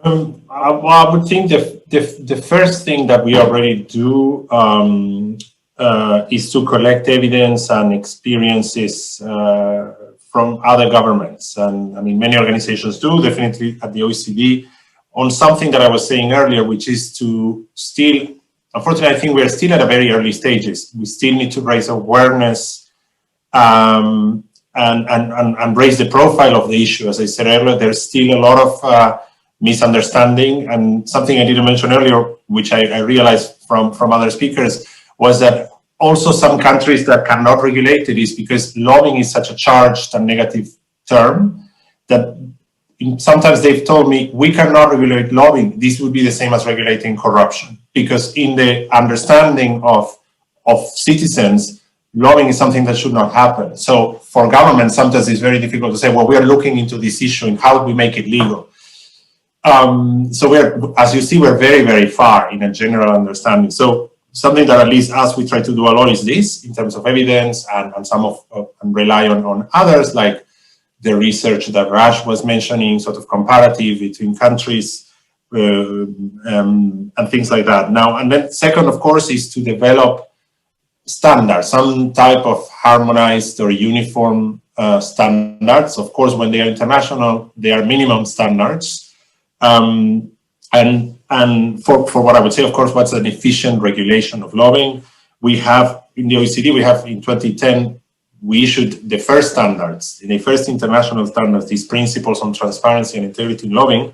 I would think the first thing that we already do is to collect evidence and experiences from other governments. And I mean, many organizations do, definitely at the OECD, on something that I was saying earlier, which is to still, unfortunately, I think we're still at a very early stages. We still need to raise awareness and raise the profile of the issue. As I said earlier, there's still a lot of misunderstanding, and something I didn't mention earlier, which I realized from other speakers, was that also some countries that cannot regulate it is because lobbying is such a charged and negative term that sometimes they've told me, we cannot regulate lobbying. This would be the same as regulating corruption, because in the understanding of citizens, lobbying is something that should not happen. So for government, sometimes it's very difficult to say, well, we are looking into this issue and how do we make it legal? So we're, as you see, we're very, very far in a general understanding. So something that at least us, we try to do a lot is this, in terms of evidence and rely on others, like the research that Raj was mentioning, sort of comparative between countries and things like that. Now, and then second, of course, is to develop standards, some type of harmonized or uniform standards. Of course, when they are international, they are minimum standards. And for what I would say, of course, what's an efficient regulation of lobbying? We have in the OECD, we have in 2010, we issued the first standards, the first international standards, these principles on transparency and integrity in lobbying,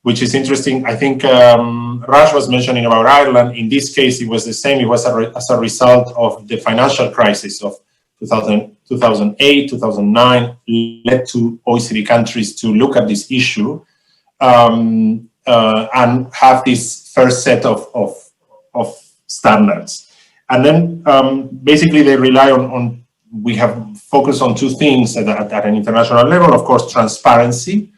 which is interesting. I think Raj was mentioning about Ireland. In this case, it was the same. It was as a result of the financial crisis of 2008, 2009, led to OECD countries to look at this issue and have this first set of standards. And then basically they rely on we have focused on two things at an international level, of course, transparency,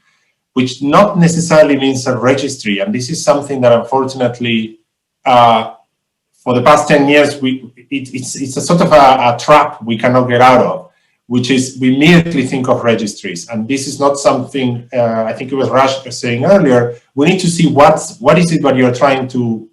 which not necessarily means a registry. And this is something that unfortunately, for the past 10 years, it's a sort of a trap we cannot get out of, which is we immediately think of registries. And this is not something, I think it was Raj saying earlier, we need to see what is it that you're trying to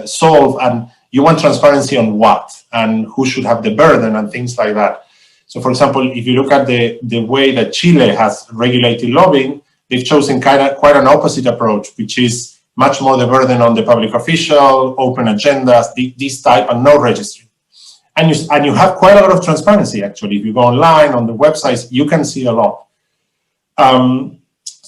solve, and you want transparency on what and who should have the burden and things like that. So for example, if you look at the way that Chile has regulated lobbying, they've chosen quite an opposite approach, which is much more the burden on the public official, open agendas, this type, and no registry. And you have quite a lot of transparency, actually. If you go online, on the websites, you can see a lot.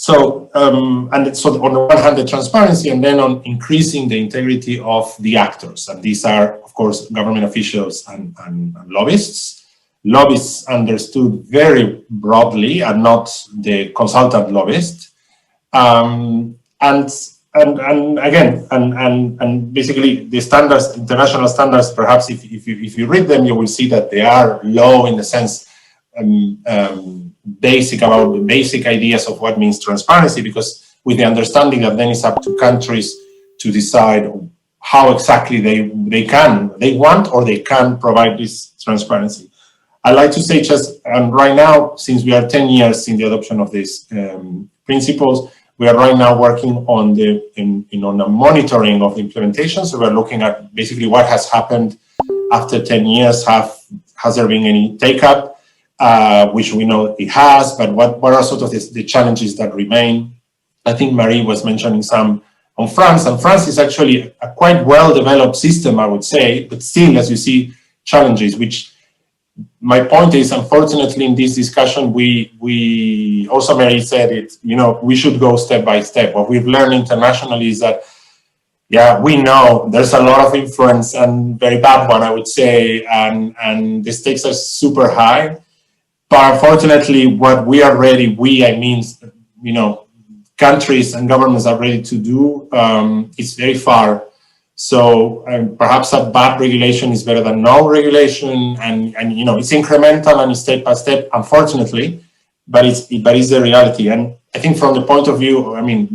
So on the one hand, the transparency, and then on increasing the integrity of the actors. And these are, of course, government officials and lobbyists. Lobbyists understood very broadly and not the consultant lobbyist. And basically the standards, international standards, perhaps if you read them, you will see that they are low in the sense basic about the basic ideas of what means transparency, because with the understanding that then it's up to countries to decide how exactly they want or they can provide this transparency. I like to say just right now, since we are 10 years in the adoption of these principles, we are right now working on on a monitoring of the implementation. So we're looking at basically what has happened after 10 years. Has there been any take-up? Which we know it has, but what are sort of the challenges that remain? I think Marie was mentioning some on France, and France is actually a quite well-developed system, I would say, but still, as you see, challenges, which my point is, unfortunately, in this discussion, we also, Marie said it, we should go step by step. What we've learned internationally is that, yeah, we know there's a lot of influence, and very bad one, I would say, and the stakes are super high. But unfortunately, what we are ready, countries and governments are ready to do, it's very far. So perhaps a bad regulation is better than no regulation, and it's incremental and it's step by step, unfortunately, but it's the reality. And I think from the point of view,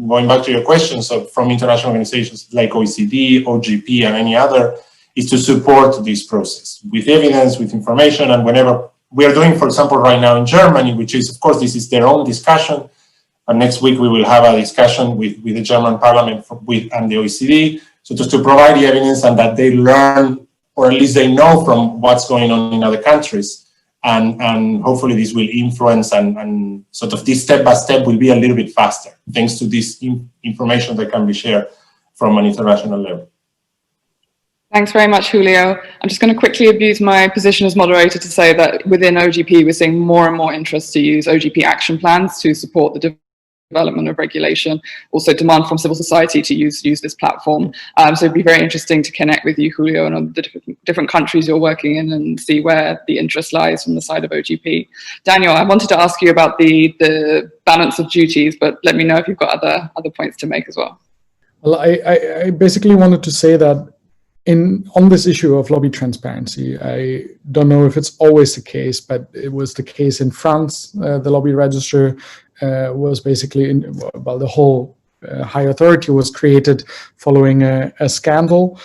going back to your question, so from international organizations like OECD, OGP, and any other, is to support this process with evidence, with information, and whenever. We are doing, for example, right now in Germany, which is, of course, this is their own discussion. And next week, we will have a discussion with the German parliament and the OECD. So just to provide the evidence and that they learn, or at least they know from what's going on in other countries. And hopefully this will influence and sort of this step by step will be a little bit faster, thanks to this information that can be shared from an international level. Thanks very much, Julio. I'm just going to quickly abuse my position as moderator to say that within OGP, we're seeing more and more interest to use OGP action plans to support the development of regulation, also demand from civil society to use this platform. So it'd be very interesting to connect with you, Julio, and on the different countries you're working in and see where the interest lies from the side of OGP. Daniel, I wanted to ask you about the balance of duties, but let me know if you've got other points to make as well. Well, I basically wanted to say that on this issue of lobby transparency, I don't know if it's always the case, but it was the case in France. The lobby register was basically, the whole high authority was created following a scandal.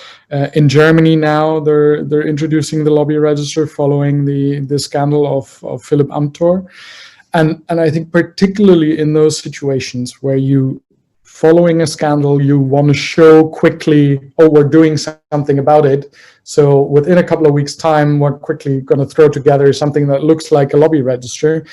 In Germany now, they're introducing the lobby register following the scandal of Philipp Amthor. And I think particularly in those situations where following a scandal, you want to show quickly, oh, we're doing something about it. So within a couple of weeks' time, we're quickly going to throw together something that looks like a lobby register.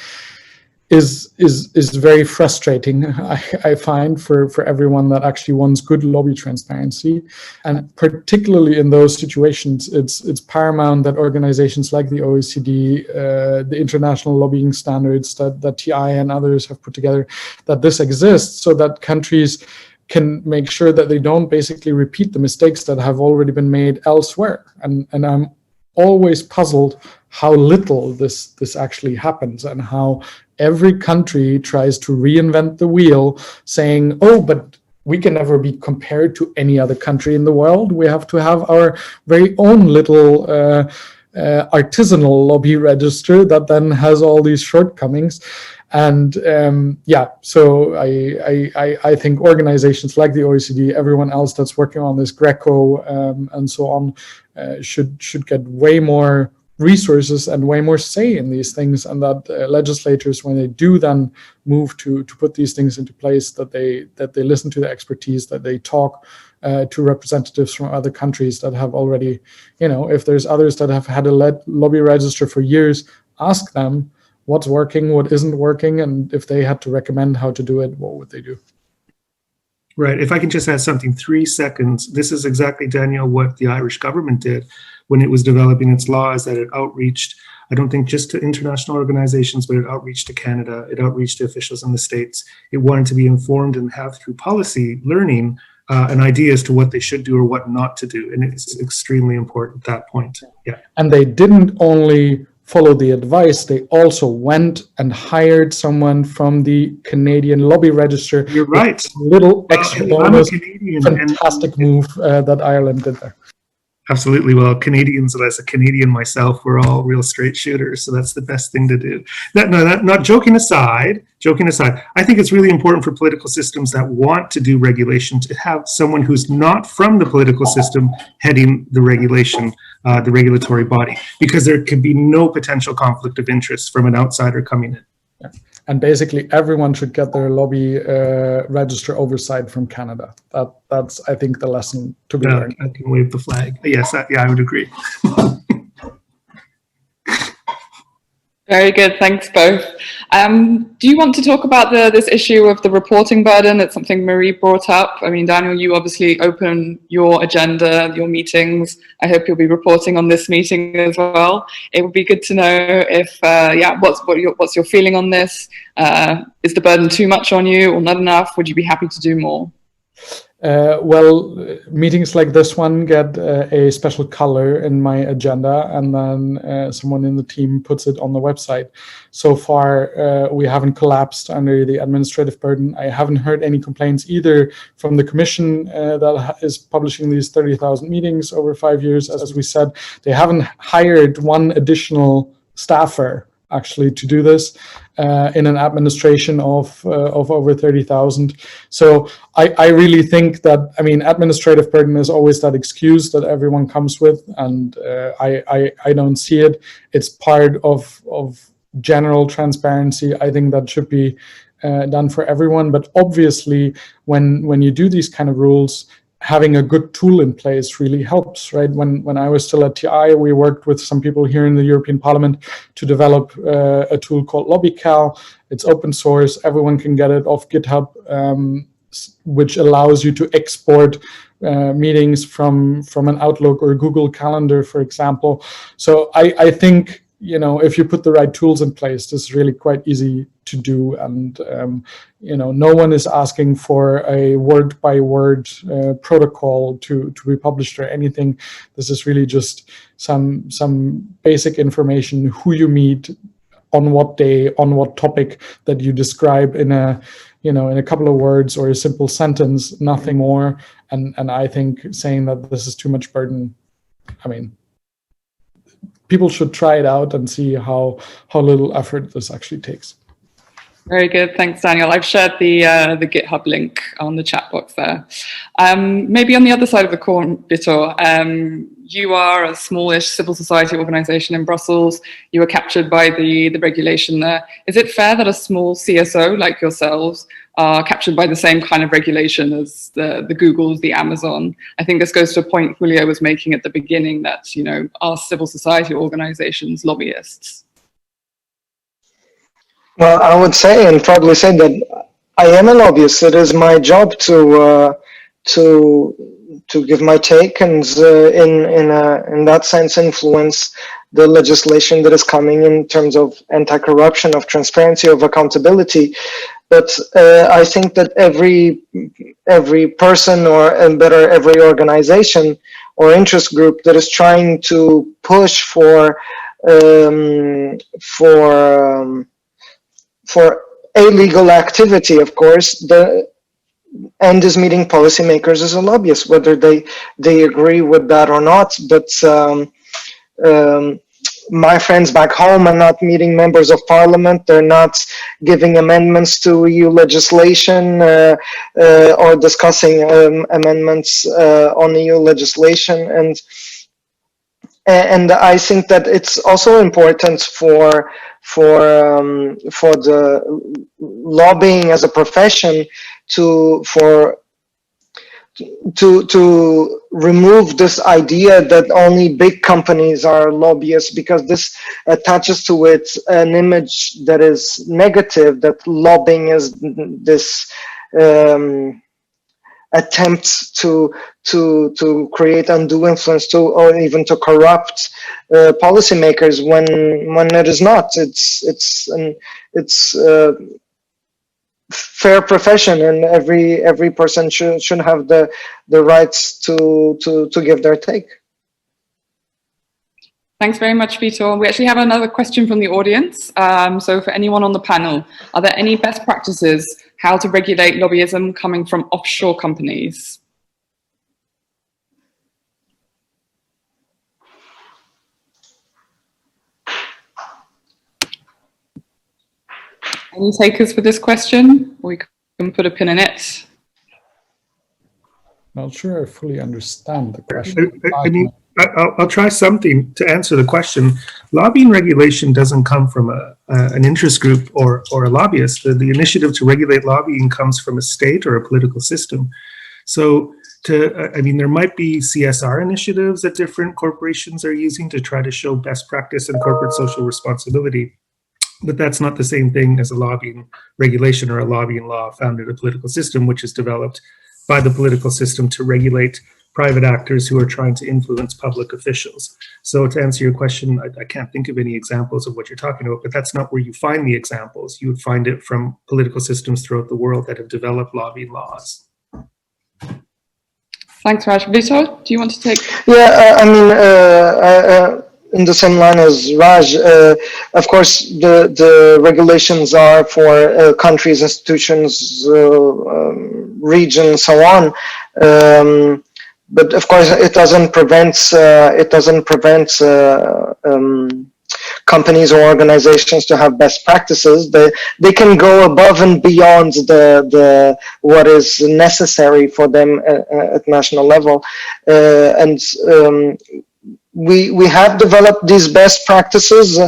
is very frustrating, I find, for everyone that actually wants good lobby transparency. And particularly in those situations, it's paramount that organizations like the OECD, the international lobbying standards that TI and others have put together, that this exists so that countries can make sure that they don't basically repeat the mistakes that have already been made elsewhere. And I'm always puzzled how little this actually happens, and how every country tries to reinvent the wheel, saying, oh, but we can never be compared to any other country in the world. We have to have our very own little artisanal lobby register that then has all these shortcomings. And so I think organizations like the OECD, everyone else that's working on this, Greco and so on, should get way more resources and way more say in these things, and that legislators, when they do then move to put these things into place, that they listen to the expertise, that they talk to representatives from other countries that have already, if there's others that have had a lobby register for years, ask them what's working, what isn't working, and if they had to recommend how to do it, what would they do? Right. If I can just add something, 3 seconds. This is exactly, Daniel, what the Irish government did when it was developing its laws, that it outreached, I don't think just to international organizations, but it outreached to Canada, it outreached to officials in the States. It wanted to be informed and have, through policy, learning an idea as to what they should do or what not to do. And it's extremely important at that point. Yeah. And they didn't only follow the advice, they also went and hired someone from the Canadian Lobby Register. You're right. Little extra bonus, Canadian, fantastic move that Ireland did there. Absolutely. Well, Canadians, as a Canadian myself, we're all real straight shooters, so that's the best thing to do. Not joking aside, I think it's really important for political systems that want to do regulation to have someone who's not from the political system heading the regulation, the regulatory body, because there can be no potential conflict of interest from an outsider coming in. Yeah. And basically everyone should get their lobby register oversight from Canada. That's, I think, the lesson to be learned. I can wave the flag. Yes, I would agree. Very good, thanks both. Do you want to talk about this issue of the reporting burden? It's something Marie brought up. I mean, Daniel, you obviously open your agenda, your meetings. I hope you'll be reporting on this meeting as well. It would be good to know if, what's your feeling on this? Is the burden too much on you or not enough? Would you be happy to do more? Meetings like this one get a special color in my agenda, and then someone in the team puts it on the website. So far, we haven't collapsed under the administrative burden. I haven't heard any complaints either from the Commission that is publishing these 30,000 meetings over 5 years. As we said, they haven't hired one additional staffer actually to do this in an administration of over 30,000. So I really think that, I mean, administrative burden is always that excuse that everyone comes with, and I don't see it. It's part of general transparency. I think that should be done for everyone. But obviously, when you do these kind of rules, having a good tool in place really helps, right? When I was still at TI, we worked with some people here in the European Parliament to develop a tool called LobbyCal. It's open source. Everyone can get it off GitHub, which allows you to export meetings from an Outlook or Google Calendar, for example. So I think, if you put the right tools in place, this is really quite easy to do. And, no one is asking for a word-by-word protocol to be published or anything. This is really just some basic information, who you meet, on what day, on what topic, that you describe in a couple of words or a simple sentence, nothing more. And I think saying that this is too much burden, I mean, people should try it out and see how little effort this actually takes. Very good, thanks, Daniel. I've shared the GitHub link on the chat box there. Maybe on the other side of the coin, Vitor, you are a smallish civil society organization in Brussels. You were captured by the regulation there. Is it fair that a small CSO like yourselves are captured by the same kind of regulation as the Googles, the Amazon? I think this goes to a point Julio was making at the beginning, that, are civil society organizations lobbyists? Well, I would say and probably say that I am a lobbyist. It is my job to give my take and in that sense influence the legislation that is coming in terms of anti-corruption, of transparency, of accountability. But I think that every person or and better every organization or interest group that is trying to push for a legal activity, of course, the end is meeting policymakers as a lobbyist, whether they agree with that or not. But my friends back home are not meeting members of parliament. They're not giving amendments to EU legislation or discussing amendments on EU legislation. And I think that it's also important for the lobbying as a profession to remove this idea that only big companies are lobbyists, because this attaches to it an image that is negative, that lobbying is this attempt to create undue influence or even to corrupt policymakers when it is not. It's fair profession, and every person should have the rights to give their take. Thanks very much, Vitor. We actually have another question from the audience. So for anyone on the panel, are there any best practices how to regulate lobbyism coming from offshore companies? Any takers for this question? We can put a pin in it. Not sure I fully understand the question. I'll try something to answer the question. Lobbying regulation doesn't come from an interest group or a lobbyist. The initiative to regulate lobbying comes from a state or a political system. So there might be CSR initiatives that different corporations are using to try to show best practice and corporate social responsibility. But that's not the same thing as a lobbying regulation or a lobbying law found in a political system, which is developed by the political system to regulate private actors who are trying to influence public officials. So to answer your question, I can't think of any examples of what you're talking about, but that's not where you find the examples. You would find it from political systems throughout the world that have developed lobbying laws. Thanks, Raj. Vitor, do you want to take? Yeah, in the same line as Raj, of course, the regulations are for countries, institutions, regions, so on. But of course, it doesn't prevent companies or organizations to have best practices. They can go above and beyond the what is necessary for them at national level, we have developed these best practices.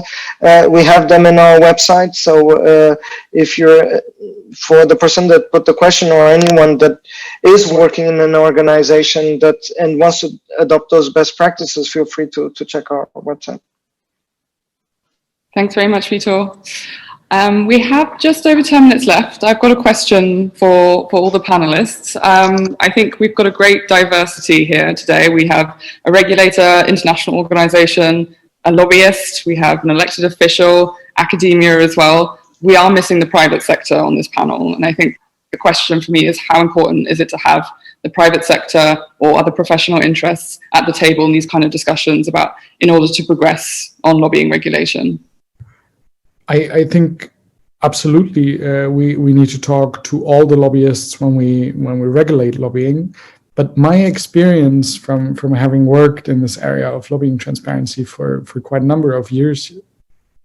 We have them in our website. So if you're, for the person that put the question or anyone that is working in an organization and wants to adopt those best practices, feel free to check our website. Thanks very much, Vitor. We have just over 10 minutes left. I've got a question for all the panelists. I think we've got a great diversity here today. We have a regulator, international organization, a lobbyist, we have an elected official, academia as well. We are missing the private sector on this panel. And I think the question for me is, how important is it to have the private sector or other professional interests at the table in these kind of discussions in order to progress on lobbying regulation? I think absolutely we need to talk to all the lobbyists when we regulate lobbying. But my experience from having worked in this area of lobbying transparency for quite a number of years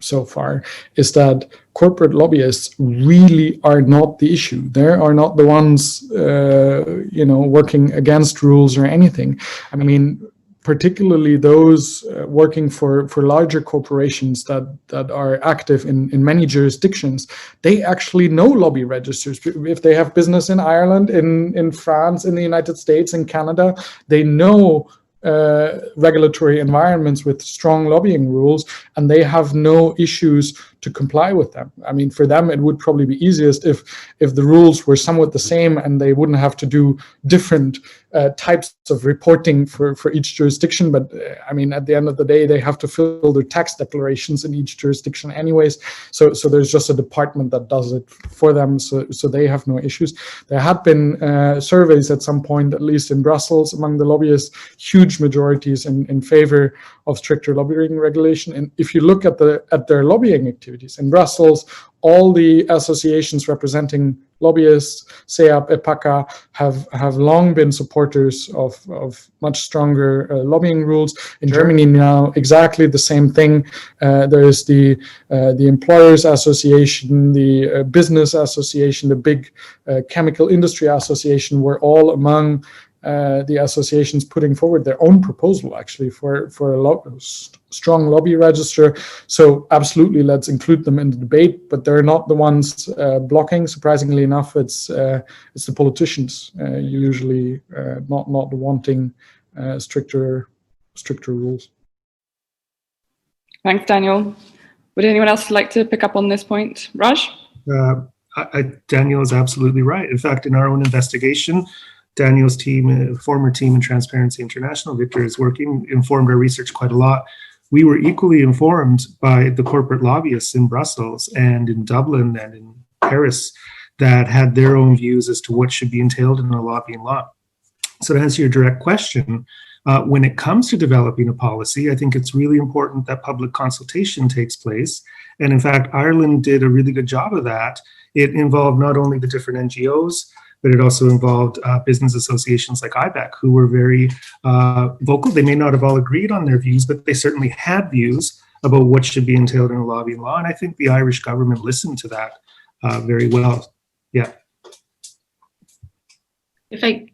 so far is that corporate lobbyists really are not the issue. They are not the ones working against rules or anything. I mean, particularly those working for larger corporations that are active in many jurisdictions, they actually know lobby registers. If they have business in Ireland, in France, in the United States, in Canada, they know regulatory environments with strong lobbying rules, and they have no issues to comply with them. I mean, for them, it would probably be easiest if the rules were somewhat the same and they wouldn't have to do different types of reporting for each jurisdiction. But I mean, at the end of the day, they have to fill their tax declarations in each jurisdiction anyways. So there's just a department that does it for them, so they have no issues. There had been surveys at some point, at least in Brussels, among the lobbyists, huge majorities in favor of stricter lobbying regulation. And if you look at their lobbying activities in Brussels, all the associations representing lobbyists, SEAP, EPACA, have long been supporters of much stronger lobbying rules. In Germany now, exactly the same thing. There is the Employers Association, the Business Association, the big Chemical Industry Association were all among the associations putting forward their own proposal, actually, for a strong lobby register. So absolutely, let's include them in the debate, but they're not the ones blocking. Surprisingly enough, it's the politicians usually not wanting stricter rules. Thanks, Daniel. Would anyone else like to pick up on this point? Raj? Daniel is absolutely right. In fact, in our own investigation, Daniel's team, former team in Transparency International, Victor is working, informed our research quite a lot. We were equally informed by the corporate lobbyists in Brussels and in Dublin and in Paris that had their own views as to what should be entailed in a lobbying law. So to answer your direct question, when it comes to developing a policy, I think it's really important that public consultation takes place. And in fact, Ireland did a really good job of that. It involved not only the different NGOs, but it also involved business associations like IBEC, who were very vocal. They may not have all agreed on their views, but they certainly had views about what should be entailed in a lobbying law. And I think the Irish government listened to that very well. Yeah. Sorry.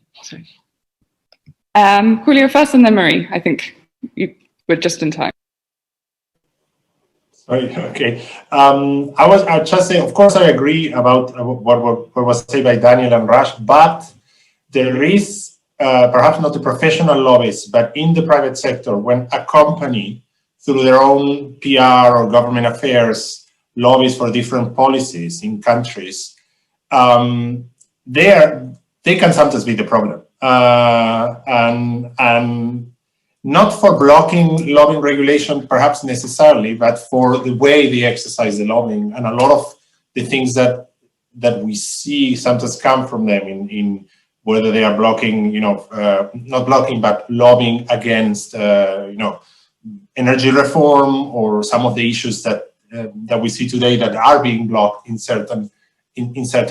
Julio first and then Marie. I think you were just in time. Okay. I was just saying, of course, I agree about what was said by Daniel and Raj, but there is perhaps not the professional lobbyists, but in the private sector, when a company, through their own PR or government affairs, lobbies for different policies in countries, they can sometimes be the problem, and not for blocking lobbying regulation, perhaps necessarily, but for the way they exercise the lobbying. And a lot of the things that we see sometimes come from them in whether they are blocking, not blocking, but lobbying against, energy reform or some of the issues that we see today that are being blocked in certain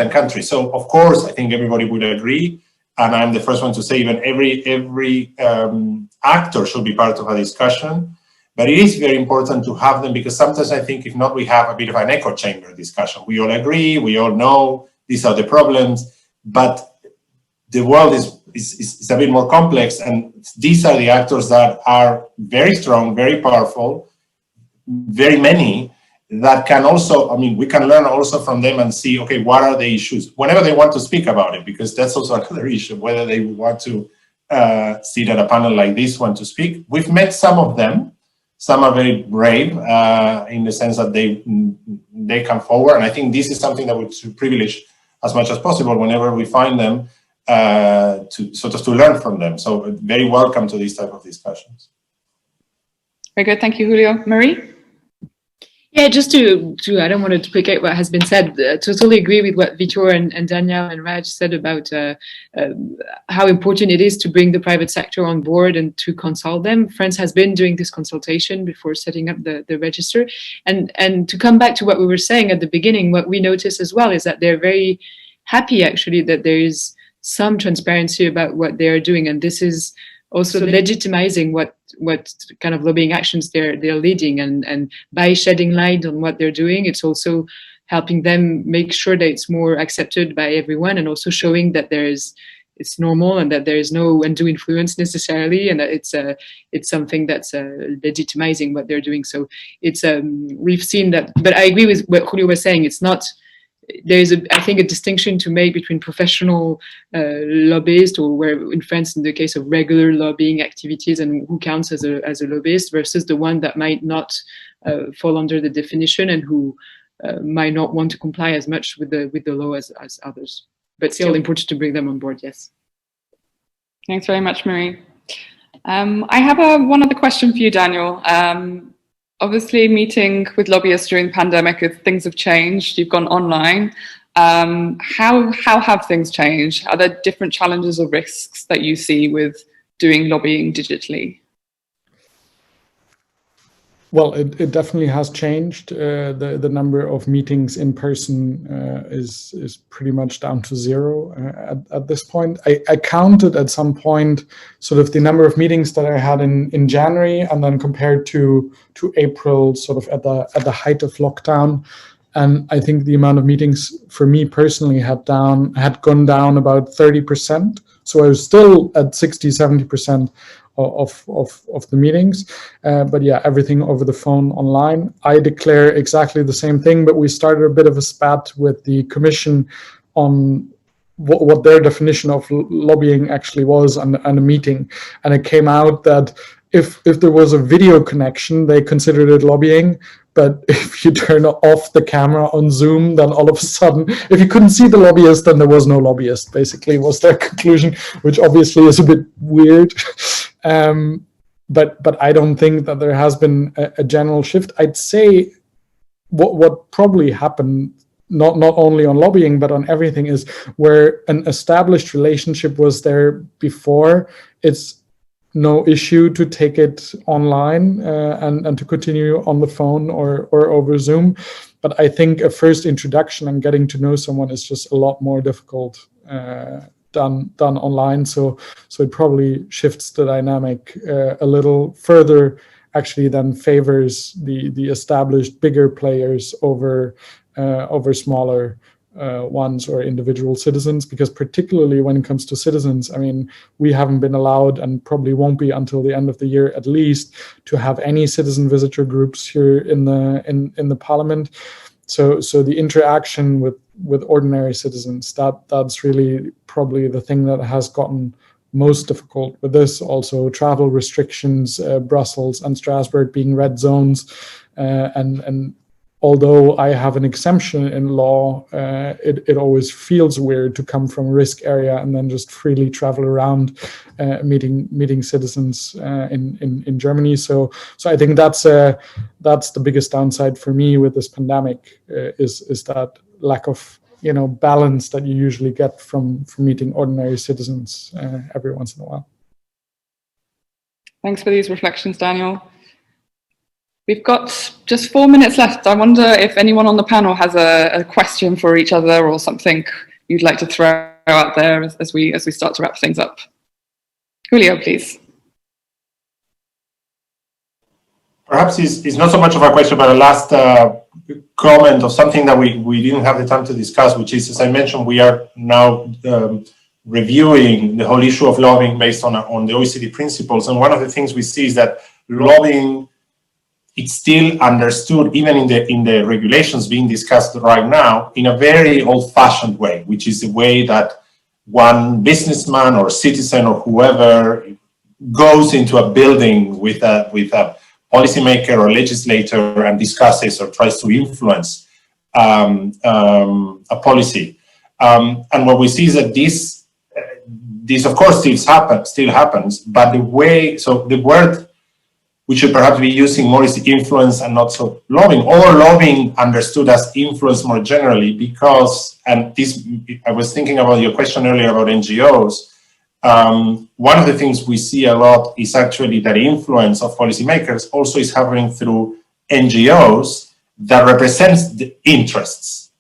countries. So, of course, I think everybody would agree. And I'm the first one to say even every actor should be part of a discussion. But it is very important to have them, because sometimes I think if not, we have a bit of an echo chamber discussion. We all agree, we all know these are the problems, but the world is a bit more complex, and these are the actors that are very strong, very powerful, very many, that can also, we can learn also from them and see, okay, what are the issues, whenever they want to speak about it, because that's also another issue, whether they want to sit at a panel like this one to speak. We've met some of them. Some are very brave in the sense that they come forward, and I think this is something that we should privilege as much as possible whenever we find them, to learn from them. So very welcome to these type of discussions. Very good, thank you, Julio. Marie? Yeah, just to I don't want to duplicate what has been said. Totally agree with what Vitor and Daniel and Raj said about how important it is to bring the private sector on board and to consult them. France has been doing this consultation before setting up the register. And to come back to what we were saying at the beginning, what we notice as well is that they're very happy, actually, that there is some transparency about what they are doing. And this is also legitimizing what kind of lobbying actions they're leading, and by shedding light on what they're doing, it's also helping them make sure that it's more accepted by everyone, and also showing that it's normal and that there is no undue influence necessarily, and that it's something that's legitimizing what they're doing. So it's we've seen that, but I agree with what Julio was saying. It's not there's I think a distinction to make between professional lobbyists, or where in France in the case of regular lobbying activities, and who counts as a lobbyist, versus the one that might not fall under the definition and who might not want to comply as much with the law as others. But still important to bring them on board, yes. Thanks very much, Marie. I have one other question for you, Daniel. Obviously, meeting with lobbyists during the pandemic, things have changed. You've gone online. How have things changed? Are there different challenges or risks that you see with doing lobbying digitally? Well, it definitely has changed. The number of meetings in person is pretty much down to zero at this point. I counted at some point sort of the number of meetings that I had in January, and then compared to April, sort of at the height of lockdown. And I think the amount of meetings for me personally had gone down about 30%. So I was still at 60-70% of the meetings, but yeah, everything over the phone, online. I declare exactly the same thing, but we started a bit of a spat with the Commission on what their definition of lobbying actually was on a meeting, and it came out that if there was a video connection, they considered it lobbying. But if you turn off the camera on Zoom, then all of a sudden, if you couldn't see the lobbyist, then there was no lobbyist, basically, was their conclusion, which obviously is a bit weird. But I don't think that there has been a general shift. I'd say what probably happened, not only on lobbying, but on everything, is where an established relationship was there before, it's no issue to take it online and to continue on the phone or over Zoom. But I think a first introduction and getting to know someone is just a lot more difficult done online. So it probably shifts the dynamic a little further, actually, than favors the established bigger players over smaller ones or individual citizens, because particularly when it comes to citizens, I mean, we haven't been allowed, and probably won't be until the end of the year at least, to have any citizen visitor groups here in the Parliament. So the interaction with ordinary citizens, that's really probably the thing that has gotten most difficult with this. Also, travel restrictions, Brussels and Strasbourg being red zones, and although I have an exemption in law, it always feels weird to come from a risk area and then just freely travel around meeting citizens in Germany. So I think that's the biggest downside for me with this pandemic, is that lack of balance that you usually get from meeting ordinary citizens every once in a while. Thanks for these reflections, Daniel. We've got just 4 minutes left. I wonder if anyone on the panel has a question for each other or something you'd like to throw out there as we start to wrap things up. Julio, please. Perhaps it's not so much of a question, but a last comment of something that we didn't have the time to discuss, which is, as I mentioned, we are now reviewing the whole issue of lobbying based on the OECD principles. And one of the things we see is that lobbying, it's still understood, even in the regulations being discussed right now, in a very old-fashioned way, which is the way that one businessman or citizen or whoever goes into a building with a policymaker or legislator and discusses or tries to influence a policy. And what we see is that this of course still happens, but the word we should perhaps be using more is influence and not so lobbying, or lobbying understood as influence more generally, because, and this, I was thinking about your question earlier about NGOs. One of the things we see a lot is actually that influence of policymakers also is happening through NGOs that represents the interests.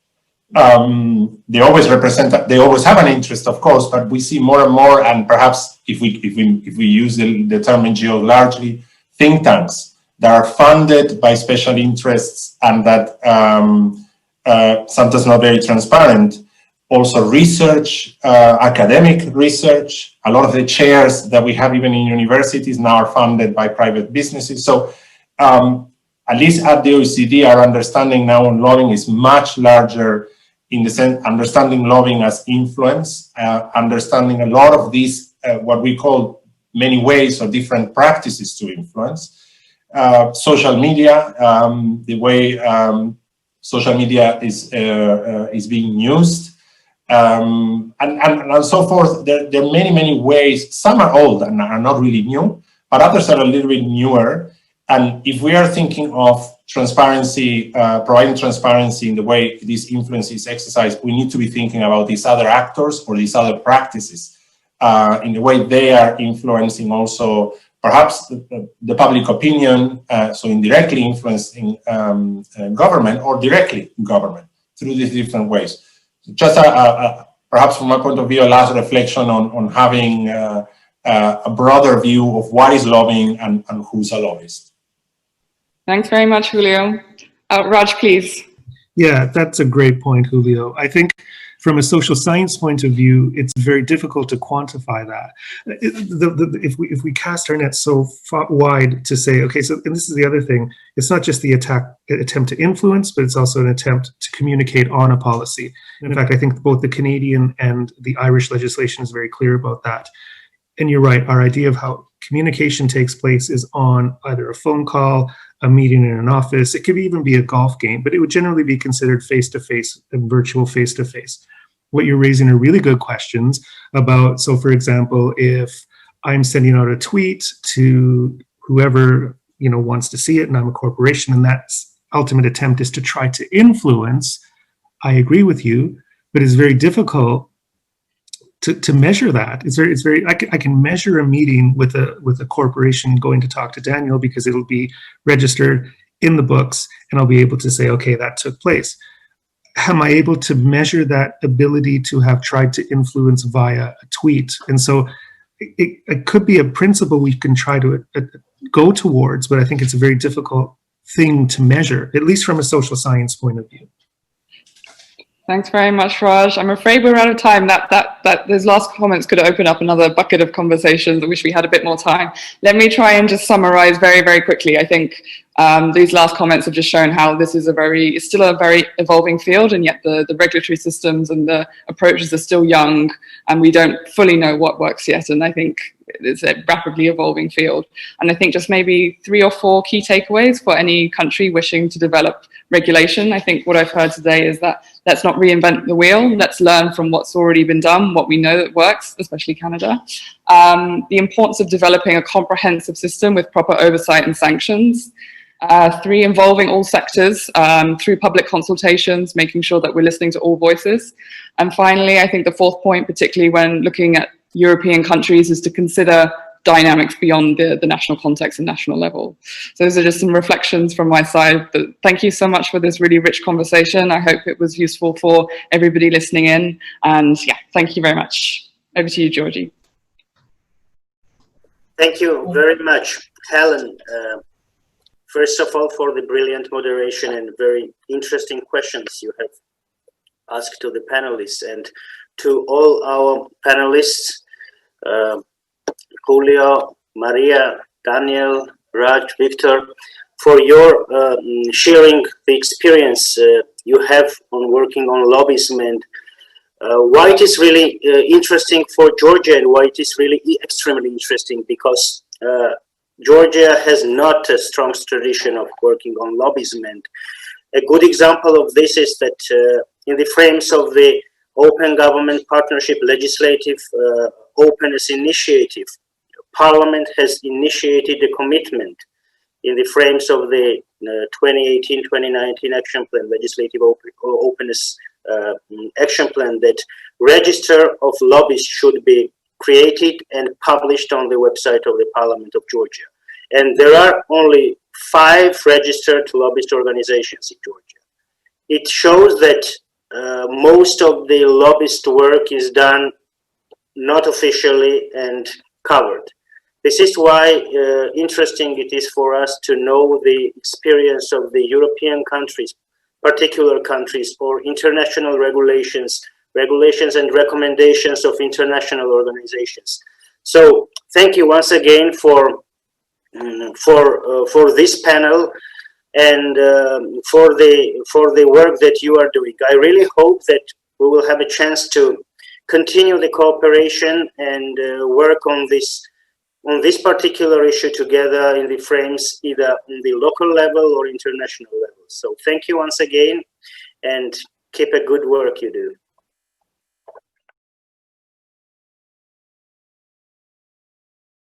They always have an interest, of course, but we see more and more, and perhaps if we use the term NGO largely, think tanks that are funded by special interests and that sometimes not very transparent. Also research, academic research. A lot of the chairs that we have even in universities now are funded by private businesses. So at least at the OECD, our understanding now on lobbying is much larger in the sense understanding lobbying as influence, understanding a lot of these, what we call many ways or different practices to influence. Social media, the way social media is being used, and so forth. There are many ways. Some are old and are not really new, but others are a little bit newer. And if we are thinking of transparency, providing transparency in the way this influence is exercised, we need to be thinking about these other actors or these other practices in the way they are influencing also perhaps the public opinion, so indirectly influencing government or directly government through these different ways. Just perhaps from my point of view, a last reflection on having a broader view of what is lobbying and who's a lobbyist. Thanks very much, Julio. Raj, please. Yeah, that's a great point, Julio. I think from a social science point of view, it's very difficult to quantify that. If we cast our net so far wide to say, okay, so, and this is the other thing, it's not just the attempt to influence, but it's also an attempt to communicate on a policy. In fact, I think both the Canadian and the Irish legislation is very clear about that. And you're right, our idea of how communication takes place is on either a phone call, a meeting in an office. It could even be a golf game, but it would generally be considered face-to-face and virtual face-to-face. What you're raising are really good questions about, so for example, if I'm sending out a tweet to whoever wants to see it and I'm a corporation and that ultimate attempt is to try to influence, I agree with you, but it's very difficult to measure that. I can measure a meeting with a corporation going to talk to Daniel because it'll be registered in the books and I'll be able to say, okay, that took place. Am I able to measure that ability to have tried to influence via a tweet? And so it could be a principle we can try to go towards, but I think it's a very difficult thing to measure, at least from a social science point of view. Thanks very much, Raj. I'm afraid we're out of time. Those last comments could open up another bucket of conversations. I wish we had a bit more time. Let me try and just summarize very, very quickly. I think these last comments have just shown how this is it's still a very evolving field, and yet the regulatory systems and the approaches are still young, and we don't fully know what works yet. And I think it's a rapidly evolving field. And I think just maybe 3 or 4 key takeaways for any country wishing to develop regulation. I think what I've heard today is that let's not reinvent the wheel. Let's learn from what's already been done, what we know that works, especially Canada. The importance of developing a comprehensive system with proper oversight and sanctions. 3, involving all sectors through public consultations, making sure that we're listening to all voices. And finally, I think the 4th point, particularly when looking at European countries, is to consider dynamics beyond the national context and national level. So those are just some reflections from my side. But thank you so much for this really rich conversation. I hope it was useful for everybody listening in. And yeah, thank you very much. Over to you, Georgie. Thank you very much, Helen. First of all, for the brilliant moderation and very interesting questions you have asked to the panelists, and to all our panelists, Julio, Maria, Daniel, Raj, Victor, for your sharing the experience you have on working on lobbyism, and why it is really interesting for Georgia, and why it is really extremely interesting, because Georgia has not a strong tradition of working on lobbyism. And a good example of this is that in the frames of the Open Government Partnership Legislative Openness Initiative, Parliament has initiated a commitment in the frames of the 2018-2019 Action Plan, Legislative Openness Action Plan, that register of lobbyists should be created and published on the website of the Parliament of Georgia. And there are only 5 registered lobbyist organizations in Georgia. It shows that most of the lobbyist work is done not officially and covered. This is why interesting it is for us to know the experience of the European countries, particular countries, or international regulations and recommendations of international organizations. So thank you once again for this panel, and for the work that you are doing. I really hope that we will have a chance to continue the cooperation and work on this particular issue together in the frames either on the local level or international level. So thank you once again, and keep a good work you do.